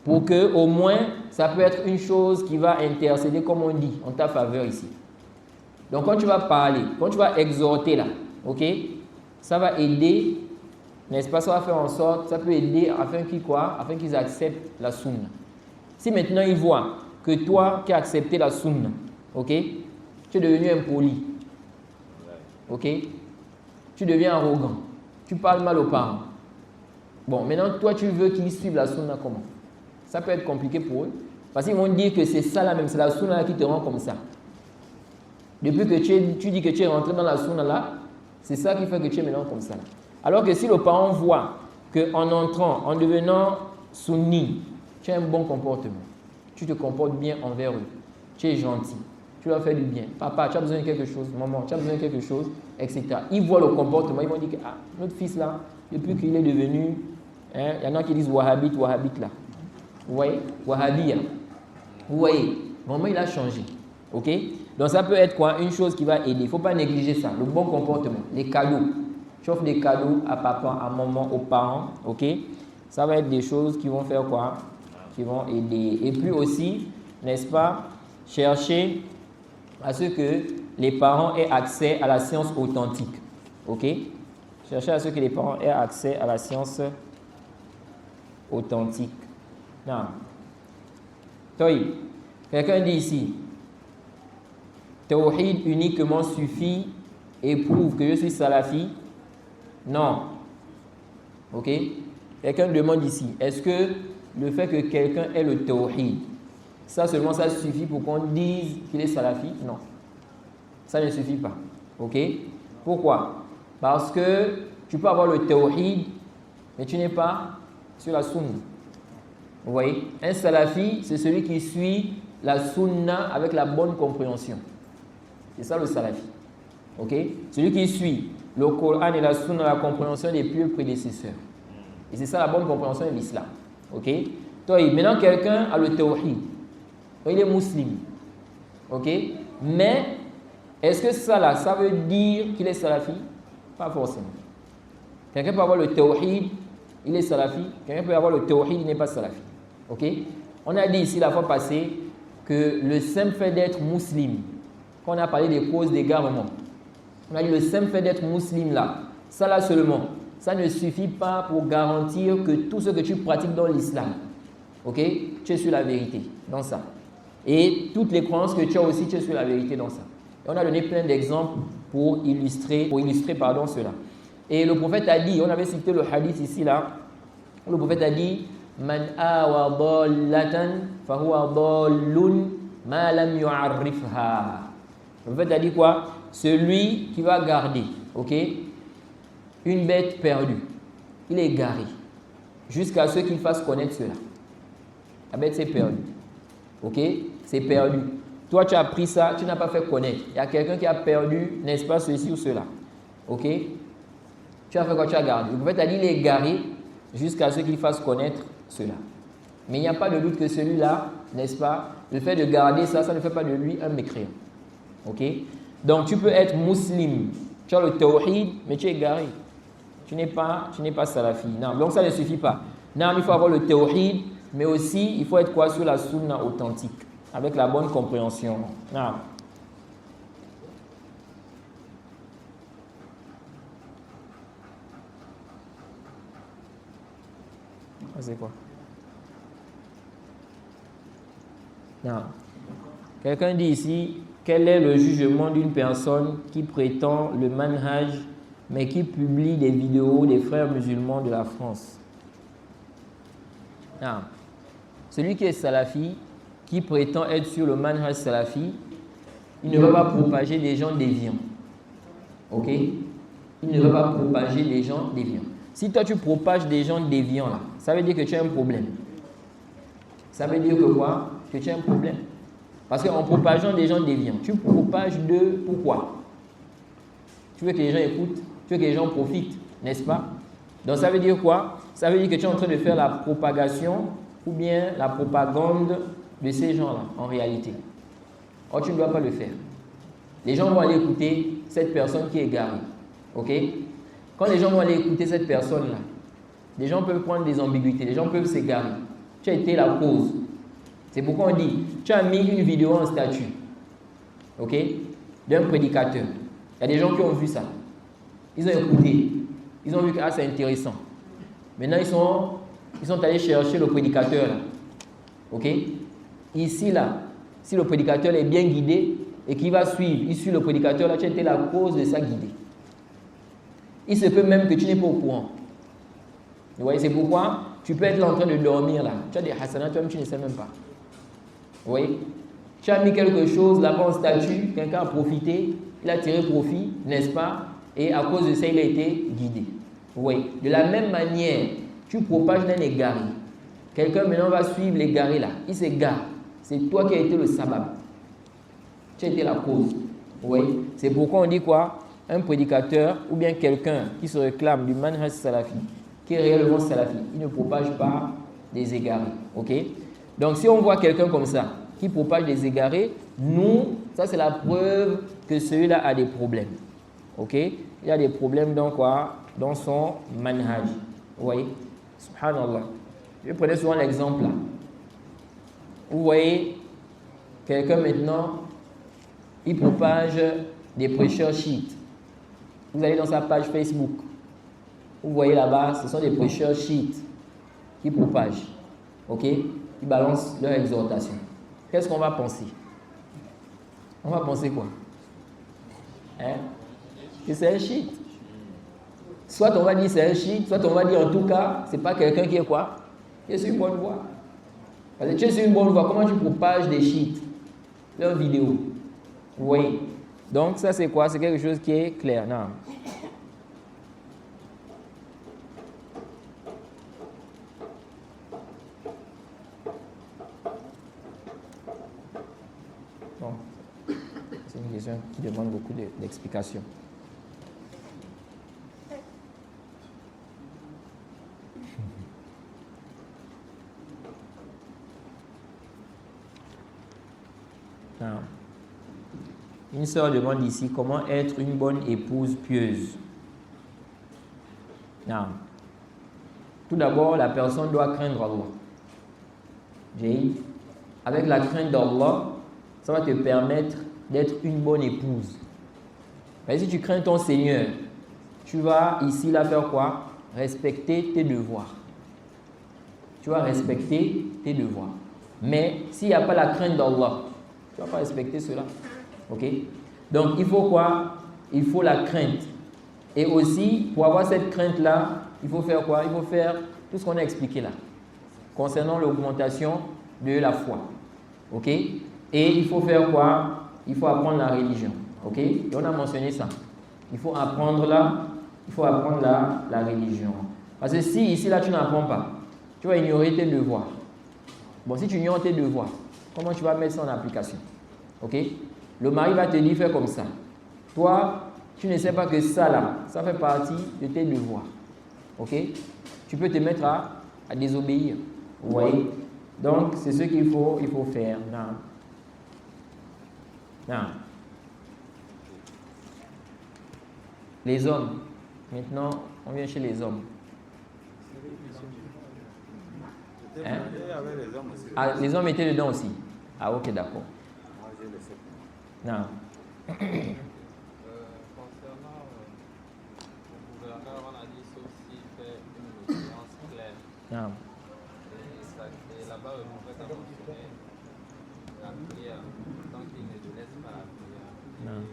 Pour que au moins, ça peut être une chose qui va intercéder, comme on dit, en ta faveur ici. Donc quand tu vas parler, quand tu vas exhorter là, ok, ça va aider, n'est-ce pas, ça va faire en sorte, ça peut aider afin qu'ils acceptent la sunna. Si maintenant ils voient que toi qui as accepté la sunna, ok, tu es devenu impoli, ok, tu deviens arrogant, tu parles mal aux parents. Bon, maintenant toi tu veux qu'ils suivent la sunna comment? Ça peut être compliqué pour eux, parce qu'ils vont dire que c'est ça là même, c'est la sunna qui te rend comme ça. Depuis que tu dis que tu es rentré dans la sunna là, c'est ça qui fait que tu es maintenant comme ça là. Alors que si le parent voit qu'en entrant, en devenant sunni, tu as un bon comportement, tu te comportes bien envers eux, tu es gentil, tu leur fais du bien. Papa, tu as besoin de quelque chose. Maman, tu as besoin de quelque chose, etc. Ils voient le comportement, ils vont dire que notre fils là, depuis qu'il est devenu, il y en a qui disent wahhabite là. Vous voyez, wahhabia. Vous voyez, vraiment il a changé. Ok? Donc ça peut être quoi? Une chose qui va aider. Il ne faut pas négliger ça. Le bon comportement, les cadeaux. Tu offres des cadeaux à papa, à maman, aux parents. Ok? Ça va être des choses qui vont faire quoi? Qui vont aider. Et puis aussi, n'est-ce pas, chercher à ce que les parents aient accès à la science authentique. Ok? Chercher à ce que les parents aient accès à la science authentique. Non. Toi, quelqu'un dit ici, Tawhid uniquement suffit et prouve que je suis salafi? Non. Ok? Quelqu'un demande ici, est-ce que le fait que quelqu'un ait le Tawhid, ça seulement ça suffit pour qu'on dise qu'il est salafi? Non. Ça ne suffit pas. Ok? Pourquoi? Parce que tu peux avoir le Tawhid, mais tu n'es pas sur la sunna. Vous voyez? Un salafi, c'est celui qui suit la sunna avec la bonne compréhension. C'est ça le salafi. Ok? Celui qui suit le Coran et la sunna, la compréhension des pieux prédécesseurs. Et c'est ça la bonne compréhension de l'islam. Ok? Donc, maintenant, quelqu'un a le tawhid. Il est musulman. Ok? Mais, est-ce que ça là, ça veut dire qu'il est salafi? Pas forcément. Quelqu'un peut avoir le tawhid, il est salafi. Quelqu'un peut avoir le tawhid, il n'est pas salafi. Ok? On a dit ici la fois passée que le simple fait d'être musulman, quand on a parlé des causes d'égarement, on a dit le simple fait d'être musulman là, ça là seulement, ça ne suffit pas pour garantir que tout ce que tu pratiques dans l'islam, ok, tu es sur la vérité dans ça. Et toutes les croyances que tu as aussi, tu es sur la vérité dans ça. Et on a donné plein d'exemples pour illustrer cela. Et le prophète a dit, on avait cité le hadith ici là, le prophète a dit, Man awa dallatan fahuwa dallun ma lam yu'arrifha. Le prophète a dit quoi? Celui qui va garder, ok, une bête perdue, il est égaré jusqu'à ce qu'il fasse connaître cela. La bête s'est perdue, ok, c'est perdu. Toi, tu as pris ça, tu n'as pas fait connaître. Il y a quelqu'un qui a perdu, n'est-ce pas, ceci ou cela, ok. Tu as fait quoi? Tu as gardé. Le prophète a dit il est égaré jusqu'à ce qu'il fasse connaître cela. Mais il n'y a pas de doute que celui-là, n'est-ce pas, le fait de garder ça, ça ne fait pas de lui un mécréant. Ok? Donc tu peux être musulman, tu as le tawhid, mais tu es égaré. Tu n'es pas salafi. Non, donc ça ne suffit pas. Non, il faut avoir le tawhid, mais aussi il faut être quoi sur la sunna authentique, avec la bonne compréhension. Non. C'est quoi? Non. Quelqu'un dit ici, quel est le jugement d'une personne qui prétend le manhaj, mais qui publie des vidéos des frères musulmans de la France? Non. Celui qui est salafi, qui prétend être sur le manhaj salafi, il ne va pas propager des gens déviants. Ok? Il ne va pas propager des gens déviants. Si toi tu propages des gens déviants là, ça veut dire que tu as un problème. Ça veut dire que quoi? Que tu as un problème. Parce qu'en propageant des gens déviants, tu propages de pourquoi? Tu veux que les gens écoutent, tu veux que les gens profitent, n'est-ce pas? Donc ça veut dire quoi? Ça veut dire que tu es en train de faire la propagation ou bien la propagande de ces gens-là en réalité. Or tu ne dois pas le faire. Les gens vont aller écouter cette personne qui est égarée. Ok? Quand les gens vont aller écouter cette personne-là, les gens peuvent prendre des ambiguïtés, les gens peuvent s'égarer. Tu as été la cause. C'est pourquoi on dit, tu as mis une vidéo en statut, ok, d'un prédicateur. Il y a des gens qui ont vu ça. Ils ont écouté. Ils ont vu que c'est intéressant. Maintenant, ils sont allés chercher le prédicateur. Là. Ok? Ici, là, si le prédicateur est bien guidé et qu'il va suivre, il suit le prédicateur, là, tu as été la cause de sa guidée. Il se peut même que tu n'es pas au courant. Vous voyez, c'est pourquoi tu peux être là en train de dormir là. Tu as des hasanats, toi-même tu ne sais même pas. Vous voyez, tu as mis quelque chose là-bas en statut, quelqu'un a profité, il a tiré profit, n'est-ce pas? Et à cause de ça, il a été guidé. Vous voyez, de la même manière, tu propages d'un égaré. Quelqu'un maintenant va suivre l'égaré là. Il s'égare. C'est toi qui as été le sabab. Tu Tu as été la cause. Oui. C'est pourquoi on dit quoi? Un prédicateur ou bien quelqu'un qui se réclame du manhaj salafi, qui est réellement salafi, il ne propage pas des égarés. Ok? Donc si on voit quelqu'un comme ça, qui propage des égarés, nous, ça c'est la preuve que celui-là a des problèmes. Ok? Il a des problèmes dans quoi? Dans son manhaj. Vous voyez? Subhanallah. Je prenais souvent l'exemple là. Vous voyez, quelqu'un maintenant, il propage des prêcheurs chiites. Vous allez dans sa page Facebook. Vous voyez là-bas, ce sont des prêcheurs chiites qui propagent. Ok? Ils balancent leur exhortation. Qu'est-ce qu'on va penser? On va penser quoi? Hein? Que c'est un chiite. Soit on va dire c'est un chiite, soit on va dire en tout cas, c'est pas quelqu'un qui est quoi? Qui est sur une bonne voie. Parce que tu es sur une bonne voie, comment tu propages des chiites? Leurs vidéos. Vous voyez? Donc ça c'est quoi? C'est quelque chose qui est clair. Non. Bon. C'est une question qui demande beaucoup d'explications. Une sœur demande ici comment être une bonne épouse pieuse. Non. Tout d'abord, la personne doit craindre Allah. Avec la crainte d'Allah, ça va te permettre d'être une bonne épouse. Mais si tu crains ton Seigneur, tu vas ici là faire quoi? Respecter tes devoirs. Tu vas respecter tes devoirs. Mais s'il n'y a pas la crainte d'Allah, tu ne vas pas respecter cela. Ok? Donc, il faut quoi? Il faut la crainte. Et aussi, pour avoir cette crainte-là, il faut faire quoi? Il faut faire tout ce qu'on a expliqué là, concernant l'augmentation de la foi. Ok? Et il faut faire quoi? Il faut apprendre la religion. Ok? Et on a mentionné ça. Il faut apprendre la religion. Parce que si ici, là, tu n'apprends pas, tu vas ignorer tes devoirs. Bon, si tu ignores tes devoirs, comment tu vas mettre ça en application? Ok? Le mari va te dire, fais comme ça. Toi, tu ne sais pas que ça là, ça fait partie de tes devoirs. Ok? Tu peux te mettre à désobéir. Vous voyez? Donc, c'est ce qu'il faut faire. Non. Non. Les hommes. Maintenant, on vient chez les hommes. Hein? Ah, les hommes étaient dedans aussi. Ah, ok, d'accord. Non. Concernant le gouverneur, on a dit sauf s'il fait une méfiance claire. Non. Et là-bas, vous pouvez mentionner la prière, tant qu'il ne te laisse pas la prière. Non.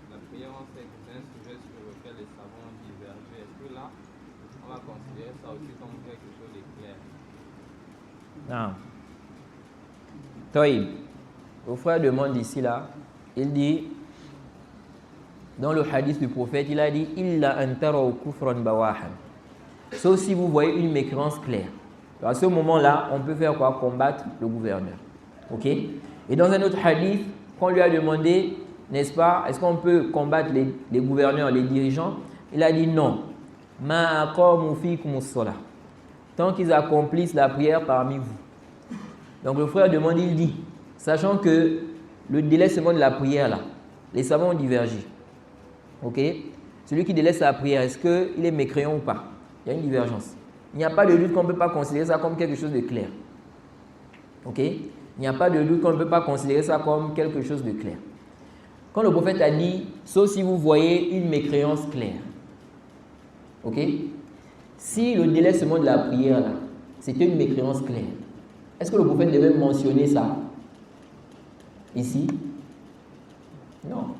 La prière, on sait que c'est un sujet sur lequel les savants ont divergé. Est-ce que là, on va considérer ça aussi comme quelque chose de clair? Non. Toïb, le frère demande ici là, il dit, dans le hadith du prophète, il a dit illa antara kufran bawahan. Sauf si vous voyez une mécréance claire. À ce moment-là, on peut faire quoi? Combattre le gouverneur. Ok? Et dans un autre hadith, quand on lui a demandé, n'est-ce pas, est-ce qu'on peut combattre les gouverneurs, les dirigeants? Il a dit non. Ma aqamu fikum as-salah. Tant qu'ils accomplissent la prière parmi vous. Donc le frère demande, il dit, sachant que le délaissement de la prière là, les savants ont divergé. Ok? Celui qui délaisse la prière, est-ce qu'il est mécréant ou pas? Il y a une divergence. Il n'y a pas de doute qu'on ne peut pas considérer ça comme quelque chose de clair. Ok? Il n'y a pas de doute qu'on ne peut pas considérer ça comme quelque chose de clair. Quand le prophète a dit, sauf si vous voyez une mécréance claire. Ok? Si le délaissement de la prière là, c'était une mécréance claire, est-ce que le prophète devait mentionner ça ici? Non.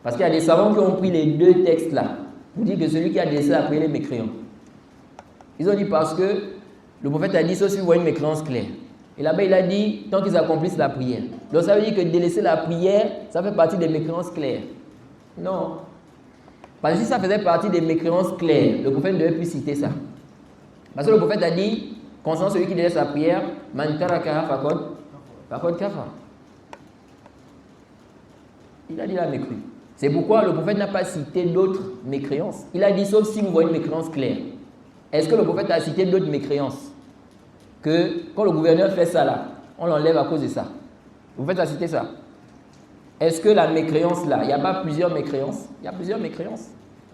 Parce qu'il y a des savants qui ont pris les deux textes là pour dire que celui qui a délaissé la prière est mécréant. Ils ont dit parce que le prophète a dit sauf si vous voyez une mécréance claire. Et là-bas il a dit tant qu'ils accomplissent la prière. Donc ça veut dire que délaisser la prière, ça fait partie des mécréances claires. Non. Parce que si ça faisait partie des mécréances claires, le prophète ne devait plus citer ça. Parce que le prophète a dit concernant celui qui délaisse la prière, man tarakaha faqad kafar. Il a dit la mécru. C'est pourquoi le prophète n'a pas cité d'autres mécréances. Il a dit sauf si vous voyez une mécréance claire. Est-ce que le prophète a cité d'autres mécréances? Que quand le gouverneur fait ça là, on l'enlève à cause de ça. Le prophète a cité ça. Est-ce que la mécréance là, il n'y a pas plusieurs mécréances? Il y a plusieurs mécréances.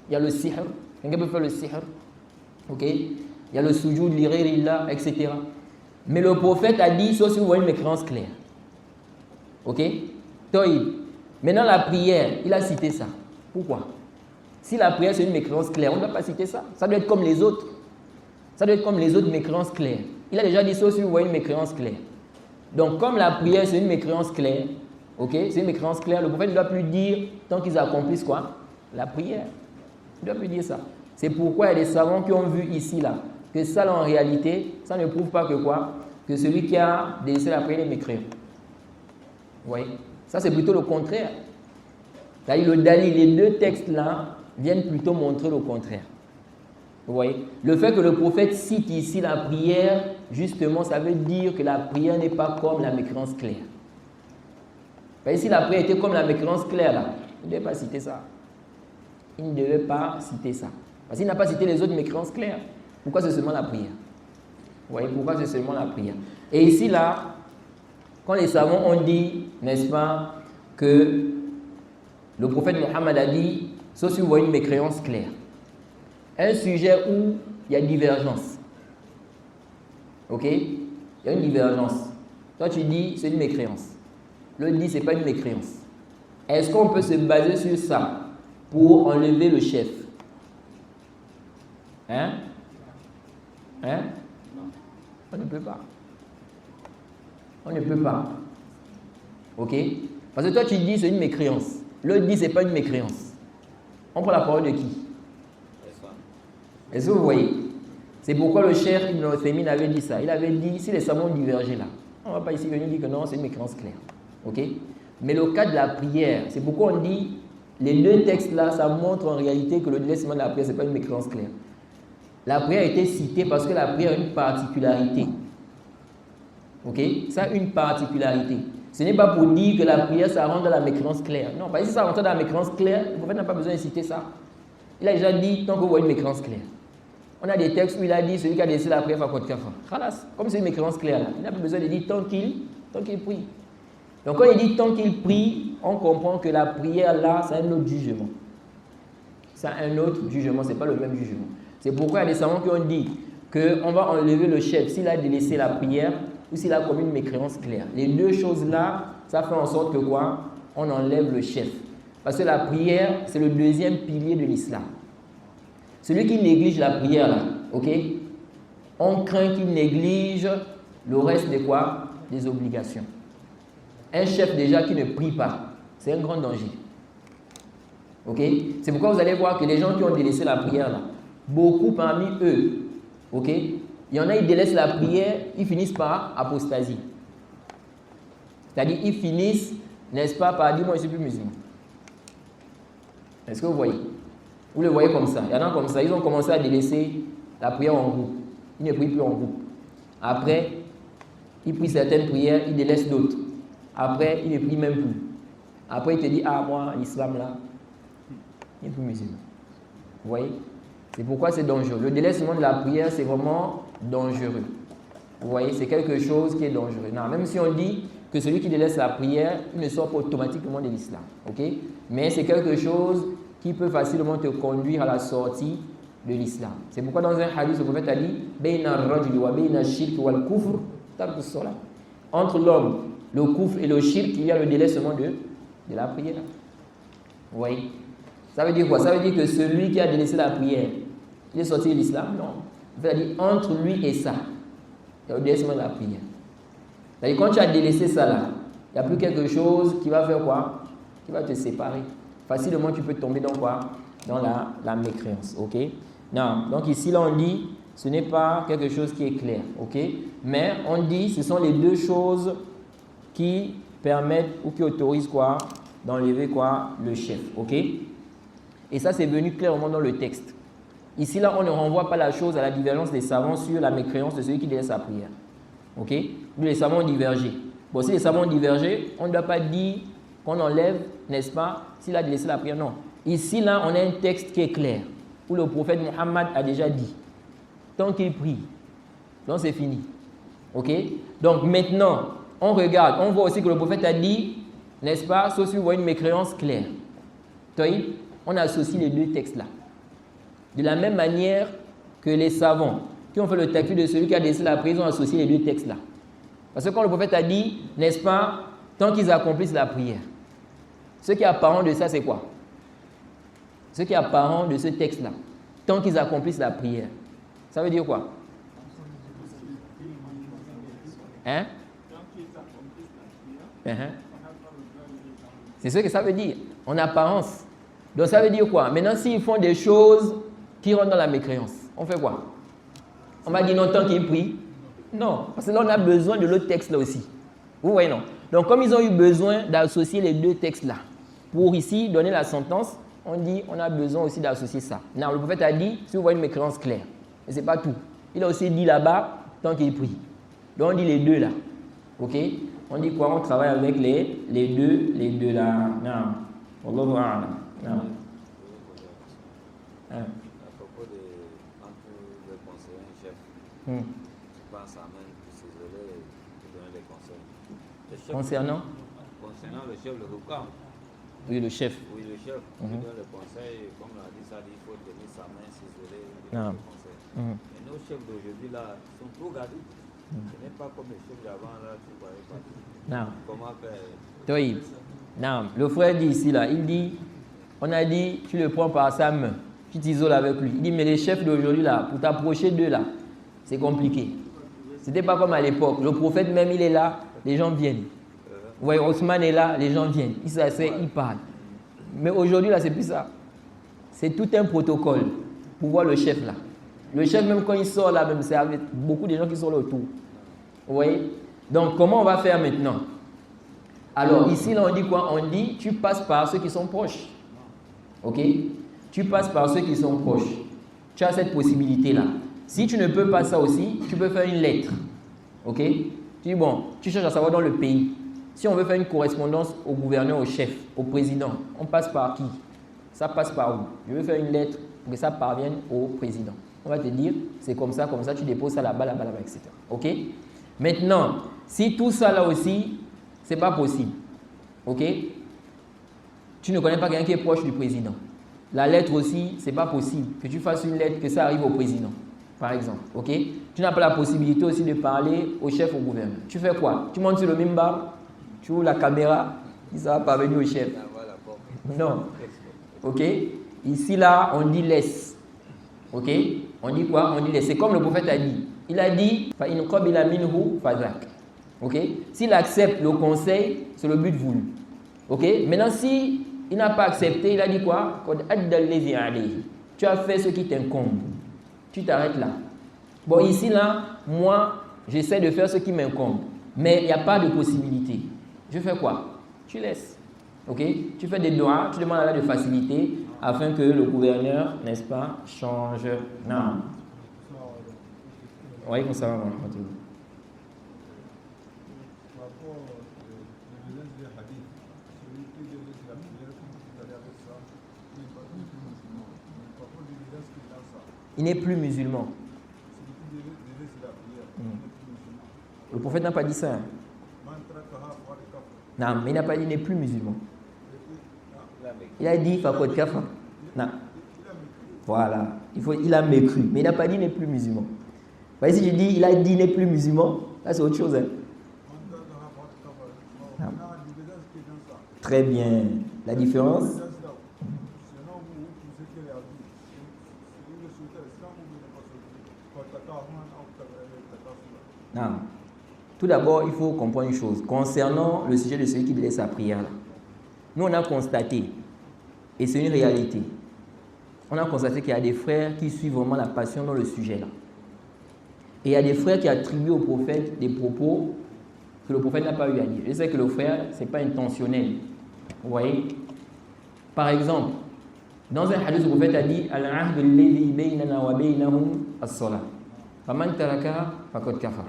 Il y a le sihr. Quelqu'un peut faire le sihr. Ok? Il y a le sujoud, l'irillah, etc. Mais le prophète a dit sauf si vous voyez une mécréance claire. Ok? Toïb. Maintenant, la prière, il a cité ça. Pourquoi? Si la prière, c'est une mécréance claire, on ne doit pas citer ça. Ça doit être comme les autres. Ça doit être comme les autres mécréances claires. Il a déjà dit sauf si vous voyez une mécréance claire. Donc, comme la prière, c'est une mécréance claire, ok? C'est une mécréance claire, le prophète ne doit plus dire tant qu'ils accomplissent quoi? La prière. Il ne doit plus dire ça. C'est pourquoi il y a des savants qui ont vu ici, là, que ça, en réalité, ça ne prouve pas que quoi? Que celui qui a délaissé la prière est mécréant. Vous voyez? Ça, c'est plutôt le contraire. C'est-à-dire le dalil, les deux textes-là viennent plutôt montrer le contraire. Vous voyez? Le fait que le prophète cite ici la prière, justement, ça veut dire que la prière n'est pas comme la mécréance claire. Si la prière était comme la mécréance claire, là, il ne devait pas citer ça. Il ne devait pas citer ça. Parce qu'il n'a pas cité les autres mécréances claires. Pourquoi c'est seulement la prière? Vous voyez? Pourquoi c'est seulement la prière? Et ici, là, quand les savants ont dit, n'est-ce pas, que le prophète Mohammed a dit, sauf si vous voyez une mécréance claire. Un sujet où il y a divergence. Ok? Il y a une divergence. Toi, tu dis, c'est une mécréance. L'autre dit, ce n'est pas une mécréance. Est-ce qu'on peut se baser sur ça pour enlever le chef? Hein? Hein? On ne peut pas. On ne peut pas. Ok? Parce que toi, tu dis, c'est une mécréance. L'autre dit, ce n'est pas une mécréance. On prend la parole de qui? Est-ce que vous voyez? C'est pourquoi le cheikh Ibn Uthaymin avait dit ça. Il avait dit, si les savants divergent là, on ne va pas ici venir dire que non, c'est une mécréance claire. Ok? Mais le cas de la prière, c'est pourquoi on dit, les deux textes là, ça montre en réalité que le délaissement de la prière, ce n'est pas une mécréance claire. La prière a été citée parce que la prière a une particularité. Ok? Ça a une particularité. Ce n'est pas pour dire que la prière, ça rentre dans la mécréance claire. Non, parce que si ça rentre dans la mécréance claire, le prophète n'a pas besoin de citer ça. Il a déjà dit, tant que vous voyez une mécréance claire. On a des textes où il a dit, celui qui a délaissé la prière, va contre Kafa. Khalas, comme c'est une mécréance claire, là, il n'a pas besoin de dire tant qu'il prie. Donc quand il dit tant qu'il prie, on comprend que la prière là, c'est un autre jugement. C'est un autre jugement, ce n'est pas le même jugement. C'est pourquoi il y a des savants qui ont dit qu'on va enlever le chef s'il a délaissé la prière ou s'il a commis une mécréance claire. Les deux choses-là, ça fait en sorte que quoi? On enlève le chef. Parce que la prière, c'est le deuxième pilier de l'islam. Celui qui néglige la prière, là, ok? On craint qu'il néglige le reste de quoi? Des obligations. Un chef déjà qui ne prie pas, c'est un grand danger. Ok? C'est pourquoi vous allez voir que les gens qui ont délaissé la prière, là, beaucoup parmi eux, ok? Il y en a, ils délaissent la prière, ils finissent par apostasie. C'est-à-dire, ils finissent, n'est-ce pas, par dire, moi je ne suis plus musulman. Est-ce que vous voyez? Vous le voyez comme ça. Il y en a comme ça, ils ont commencé à délaisser la prière en groupe. Ils ne prient plus en groupe. Après, ils prient certaines prières, ils délaissent d'autres. Après, ils ne prient même plus. Après, il te dit, ah, moi, l'islam là, il n'est plus musulman. Vous voyez? C'est pourquoi c'est dangereux. Le délaissement de la prière, c'est vraiment dangereux. Vous voyez? C'est quelque chose qui est dangereux. Non, même si on dit que celui qui délaisse la prière, il ne sort pas automatiquement de l'islam. Ok? Mais c'est quelque chose qui peut facilement te conduire à la sortie de l'islam. C'est pourquoi dans un hadith, le prophète a dit entre l'homme, le koufr et le shirk, il y a le délaissement de la prière. Vous voyez? Ça veut dire quoi? Ça veut dire que celui qui a délaissé la prière, il est sorti de l'islam? Non. C'est-à-dire entre lui et ça, il y a le délaissement de la prière. C'est-à-dire quand tu as délaissé ça là, il n'y a plus quelque chose qui va faire quoi? Qui va te séparer. Facilement, tu peux tomber dans quoi? Dans la mécréance. Ok? Non. Donc ici, là, on dit, ce n'est pas quelque chose qui est clair. Ok? Mais on dit, ce sont les deux choses qui permettent ou qui autorisent quoi? D'enlever quoi? Le chef. Ok? Et ça, c'est venu clairement dans le texte. Ici, là, on ne renvoie pas la chose à la divergence des savants sur la mécréance de celui qui délaisse sa prière. Ok? Nous, les savants ont divergé. Bon, si les savants ont divergé, on ne doit pas dire qu'on enlève n'est-ce pas, s'il a délaissé la prière, non. Ici, là, on a un texte qui est clair, où le prophète Mohammed a déjà dit, tant qu'il prie, donc c'est fini. Ok? Donc maintenant, on regarde, on voit aussi que le prophète a dit, n'est-ce pas, sauf si vous voyez une mécréance claire. On associe les deux textes-là. De la même manière que les savants qui ont fait le takfir de celui qui a délaissé la prière, ont associé les deux textes-là. Parce que quand le prophète a dit, n'est-ce pas, tant qu'ils accomplissent la prière, ce qui est apparent de ça, c'est quoi? Ce qui est apparent de ce texte-là, tant qu'ils accomplissent la prière, ça veut dire quoi? Hein? C'est ce que ça veut dire, en apparence. Donc ça veut dire quoi? Maintenant, s'ils font des choses qui rentrent dans la mécréance, on fait quoi? On va dire non, tant qu'ils prient. Non, parce que là, on a besoin de l'autre texte là aussi. Vous voyez, non? Donc, comme ils ont eu besoin d'associer les deux textes là, pour ici donner la sentence, on dit on a besoin aussi d'associer ça. Non, le prophète a dit, si vous voyez une mécréance claire, mais ce n'est pas tout. Il a aussi dit là-bas, tant qu'il prie. Donc, on dit les deux là. Ok? On dit quoi? On travaille avec les deux là. Non. Wallahu a'lam. Non. À propos de entre le conseiller et le chef, je pense à même pour s'isoler et donner des conseils. Concernant le chef, le Rukam. Oui, le chef. Oui, le chef. Il donne le conseil, comme l'a dit, ça dit il faut tenir sa main, s'isoler et donner des conseils. Mais nos chefs d'aujourd'hui là sont trop gardés. Ce n'est pas comme les chefs d'avant là, tu ne voyais pas. Non. Comment faire? Oui. Non. Le frère dit ici là, il dit, on a dit, tu le prends par sa main, tu t'isoles avec lui. Il dit, mais les chefs d'aujourd'hui là, pour t'approcher d'eux là, c'est compliqué. C'était pas comme à l'époque. Le prophète même, il est là, les gens viennent. Vous voyez, Othman est là, les gens viennent. Il s'assied, il parle. Mais aujourd'hui là, c'est plus ça. C'est tout un protocole pour voir le chef là. Le chef, même quand il sort là, même, c'est avec beaucoup de gens qui sont là autour. Vous voyez? Donc, comment on va faire maintenant? Alors, ici, là, on dit quoi? On dit, tu passes par ceux qui sont proches. Ok? Tu passes par ceux qui sont proches. Tu as cette possibilité-là. Si tu ne peux pas ça aussi, tu peux faire une lettre. Ok? Tu dis, bon, tu cherches à savoir dans le pays. Si on veut faire une correspondance au gouverneur, au chef, au président, on passe par qui? Ça passe par où? Je veux faire une lettre pour que ça parvienne au président. On va te dire, c'est comme ça, tu déposes ça là-bas, etc. Ok? Maintenant, si tout ça là aussi, c'est pas possible. Ok? Tu ne connais pas quelqu'un qui est proche du président. La lettre aussi, c'est pas possible que tu fasses une lettre, que ça arrive au président, par exemple. Ok? Tu n'as pas la possibilité aussi de parler au chef, au gouverneur. Tu fais quoi? Tu montes sur le mimbar, tu ouvres la caméra, ça va parvenir au chef. Non. Ok? Ici là, on dit laisse. Ok? On dit quoi? On dit laisse. C'est comme le prophète a dit. Il a dit, ok? S'il accepte le conseil, c'est le but voulu. Ok? Maintenant, si il n'a pas accepté, il a dit quoi? Tu as fait ce qui t'incombe. Tu t'arrêtes là. Bon, ici, là, moi, j'essaie de faire ce qui m'incombe. Mais il n'y a pas de possibilité. Je fais quoi? Tu laisses. Ok? Tu fais des doigts, tu demandes à Allah de faciliter afin que le gouverneur, n'est-ce pas, change. Non. Oui, comme ça va. Il n'est plus musulman. Le prophète n'a pas dit ça. Non, mais il n'a pas dit il n'est plus musulman. Il a dit fakot kafa. Non. Voilà. Il a mécru. Mais il n'a pas dit il n'est plus musulman. Si je dis il a dit il n'est plus musulman, là c'est autre chose. Hein? Non. Très bien. La différence? Non. Tout d'abord, il faut comprendre une chose. Concernant le sujet de celui qui délaisse sa prière, là, nous on a constaté, et c'est une réalité, on a constaté qu'il y a des frères qui suivent vraiment la passion dans le sujet là. Et il y a des frères qui attribuent au prophète des propos que le prophète n'a pas eu à dire. Je sais que le frère, ce n'est pas intentionnel. Vous voyez? Par exemple, dans un hadith, le prophète a dit Al-ahd alladhi baynana wa baynahum as-salah. Faman taraka faqad kafar.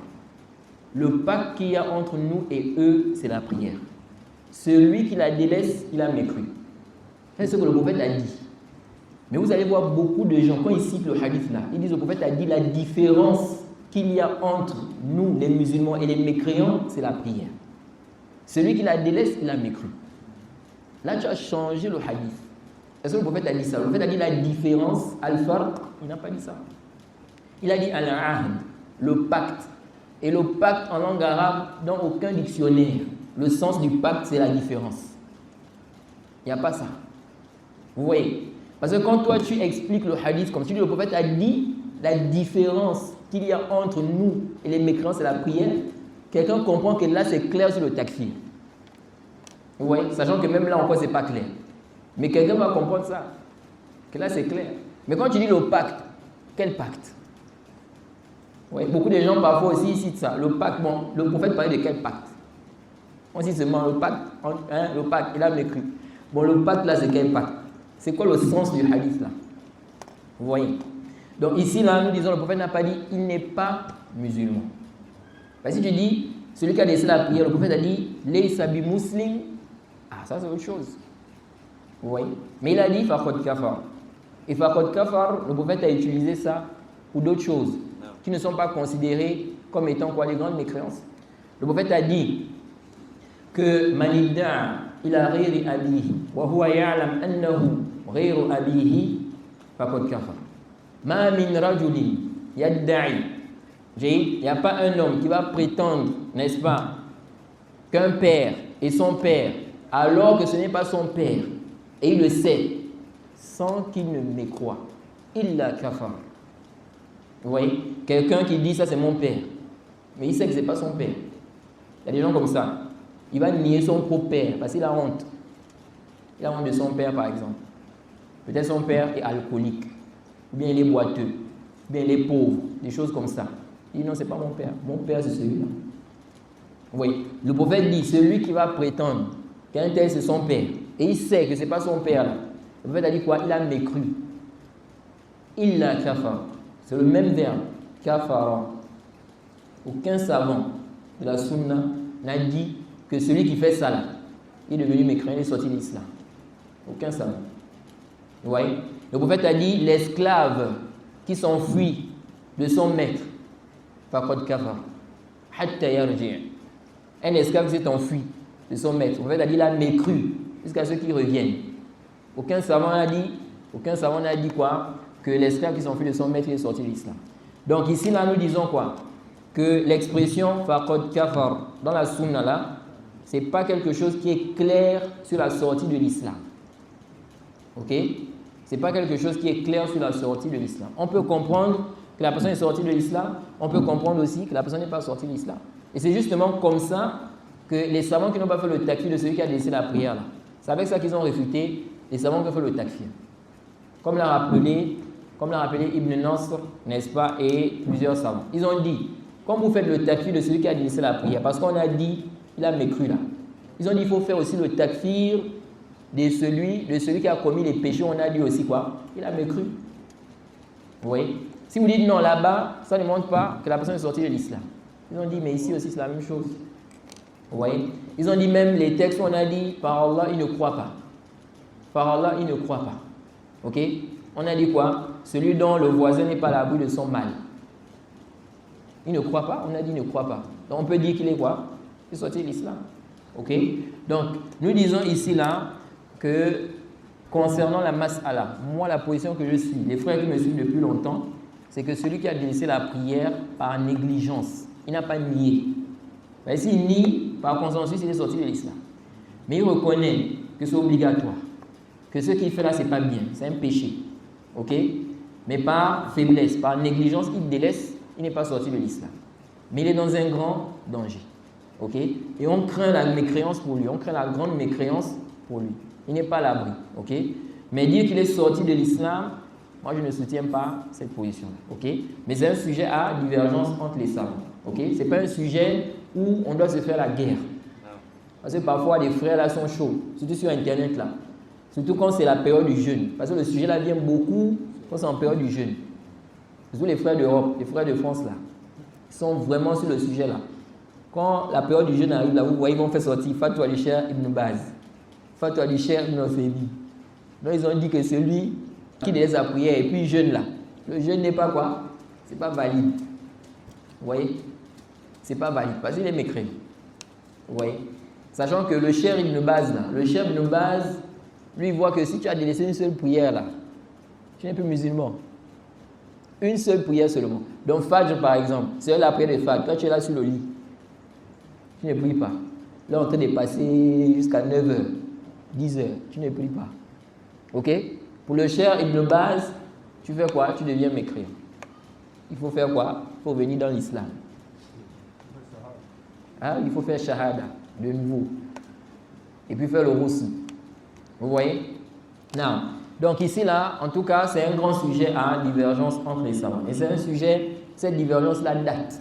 Le pacte qu'il y a entre nous et eux, c'est la prière. celui qui la délaisse, il a mécru. C'est ce que le prophète a dit. Mais vous allez voir beaucoup de gens, quand ils citent le hadith là, ils disent le prophète a dit la différence qu'il y a entre nous, les musulmans, et les mécréants, c'est la prière. Celui qui la délaisse, il a mécru. Là, tu as changé le hadith. Est-ce que le prophète a dit ça? Le prophète a dit la différence, al-farq, il n'a pas dit ça. Il a dit al-ahd, le pacte. Et le pacte en langue arabe, dans aucun dictionnaire, le sens du pacte, c'est la différence. Il n'y a pas ça. Vous voyez? Parce que quand toi, tu expliques le hadith, comme tu dis, le prophète a dit la différence qu'il y a entre nous et les mécréants, c'est la prière, quelqu'un comprend que là, c'est clair sur le takfir. Vous voyez? Sachant que même là encore, ce n'est pas clair. Mais quelqu'un va comprendre ça. Que là, c'est clair. Mais quand tu dis le pacte, quel pacte? Oui, beaucoup de gens parfois aussi citent ça. Le pacte, bon, le prophète parlait de quel pacte? On dit seulement le pacte, le pacte, il a mécru. Bon, le pacte là, c'est quel pacte? C'est quoi le sens du hadith là? Vous voyez? Donc ici, là, nous disons, le prophète n'a pas dit, il n'est pas musulman. Parce que si tu dis, celui qui a laissé la prière, le prophète a dit, laysa bi muslim, ah, ça c'est autre chose. Vous voyez? Mais il a dit, faqad kafar. Et faqad kafar, le prophète a utilisé ça pour d'autres choses qui ne sont pas considérées comme étant quoi, les grandes mécréances. Le prophète a dit que manidda ila ghayri abihi wa huwa ya'lam annahu ghayru abihi faqad kafar. Ma min rajulin yadda'i. Il n'y a pas un homme qui va prétendre, n'est-ce pas, qu'un père est son père alors que ce n'est pas son père et il le sait sans qu'il ne mécroie. Illa kafar. Vous voyez? Quelqu'un qui dit ça c'est mon père, mais il sait que ce n'est pas son père. Il y a des gens comme ça. Il va nier son propre père parce qu'il a honte. Il a honte de son père par exemple. Peut-être son père est alcoolique, ou bien il est boiteux, ou bien il est pauvre, des choses comme ça. Il dit non, ce n'est pas mon père. Mon père c'est celui-là. Oui. Le prophète dit celui qui va prétendre qu'un tel c'est son père et il sait que ce n'est pas son père là. Le prophète a dit quoi? Il a mécru. Il a kafar. C'est le même verbe, kafara. Aucun savant de la sunna n'a dit que celui qui fait ça là, il est devenu mécréant, il est sorti de l'islam. Aucun savant. Vous voyez? Le prophète a dit l'esclave qui s'enfuit de son maître, faqad kafar, hatta yarji'. Un esclave qui s'est enfui de son maître, le prophète a dit il a mécru jusqu'à ceux qui reviennent. Aucun savant n'a dit quoi? Que l'esclave qui s'enfuit de son maître est sorti de l'islam. Donc ici, là, nous disons quoi? Que l'expression faqad kafar dans la sunna là, ce n'est pas quelque chose qui est clair sur la sortie de l'islam. Ok? Ce n'est pas quelque chose qui est clair sur la sortie de l'islam. On peut comprendre que la personne est sortie de l'islam, on peut comprendre aussi que la personne n'est pas sortie de l'islam. Et c'est justement comme ça que les savants qui n'ont pas fait le takfir de celui qui a laissé la prière là, c'est avec ça qu'ils ont réfuté les savants qui ont fait le takfir. Comme l'a rappelé Ibn Nasr, n'est-ce pas, et plusieurs savants. Ils ont dit, comme vous faites le takfir de celui qui a laissé la prière, parce qu'on a dit, il a mécru là. Ils ont dit, il faut faire aussi le takfir de celui qui a commis les péchés. On a dit aussi quoi? Il a mécru. Vous voyez? Si vous dites non là-bas, ça ne montre pas que la personne est sortie de l'islam. Ils ont dit, mais ici aussi c'est la même chose. Vous voyez? Ils ont dit même les textes où on a dit, par Allah, il ne croit pas. Par Allah, il ne croit pas. Ok? On a dit quoi? Celui dont le voisin n'est pas à l'abri de son mal. Il ne croit pas? On a dit il ne croit pas. Donc on peut dire qu'il est quoi? Il est sorti de l'islam. Ok? Donc nous disons ici là que concernant la mas'ala, moi la position que je suis, les frères qui me suivent depuis longtemps, c'est que celui qui a délaissé la prière par négligence, il n'a pas nié. S'il nie, par consensus, il est sorti de l'islam. Mais il reconnaît que c'est obligatoire, que ce qu'il fait là, ce n'est pas bien, c'est un péché. Ok? Mais par faiblesse, par négligence, il délaisse, il n'est pas sorti de l'islam. Mais il est dans un grand danger. Ok? Et on craint la mécréance pour lui, on craint la grande mécréance pour lui. Il n'est pas à l'abri. Ok? Mais dire qu'il est sorti de l'islam, moi je ne soutiens pas cette position. Ok? Mais c'est un sujet à divergence entre les savants. Ok? Ce n'est pas un sujet où on doit se faire la guerre. Parce que parfois les frères là sont chauds, surtout sur internet là. Surtout quand c'est la période du jeûne. Parce que le sujet là vient beaucoup quand c'est en période du jeûne. Surtout les frères d'Europe, les frères de France là. Ils sont vraiment sur le sujet là. Quand la période du jeûne arrive, là, vous voyez, ils vont faire sortir Fatwa du Cheikh Ibn Baz, Fatwa du Cheikh Ibn Othaymin. Donc, ils ont dit que celui qui délaisse sa prière et puis jeûne là, le jeûne n'est pas quoi? C'est pas valide. Vous voyez? C'est pas valide parce qu'il est mécréant. Vous voyez? Sachant que le Cheikh Ibn Baz là, le Cheikh Ibn Baz, lui, il voit que si tu as délaissé une seule prière là, tu n'es plus musulman. Une seule prière seulement. Donc, Fajr par exemple, c'est la prière de Fajr. Toi, tu es là sur le lit. Tu ne pries pas. Là, on est en train de passer jusqu'à 9h, 10h. Tu ne pries pas. Ok? Pour le Cheikh Ibn Baz, tu fais quoi? Tu deviens mécréant. Il faut faire quoi? Il faut venir dans l'islam. Ah, il faut faire shahada de nouveau. Et puis faire le roussi. Vous voyez? Non. Donc ici, là, en tout cas, c'est un grand sujet à divergence entre les savants. Et c'est un sujet, cette divergence-là date.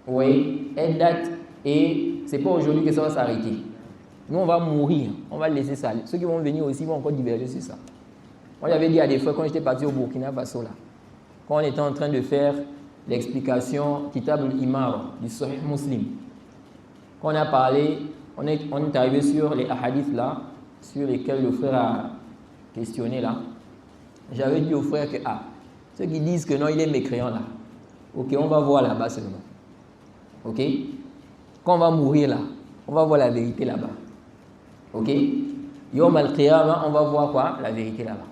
Vous voyez? Elle date et c'est pas aujourd'hui que ça va s'arrêter. Nous, on va mourir. On va laisser ça. Ceux qui vont venir aussi vont encore diverger sur ça. Moi, j'avais dit à des fois, quand j'étais parti au Burkina Faso, là, quand on était en train de faire l'explication Kitab al-Imar du Sahih Muslim, quand on a parlé, on est arrivé sur les hadiths là, sur lesquels le frère a questionné là. J'avais dit au frère que, ceux qui disent que non, il est mécréant là, ok, on va voir là-bas seulement. Ok? Quand on va mourir là, on va voir la vérité là-bas. Ok? Yom al-Qiyamah, on va voir quoi? La vérité là-bas.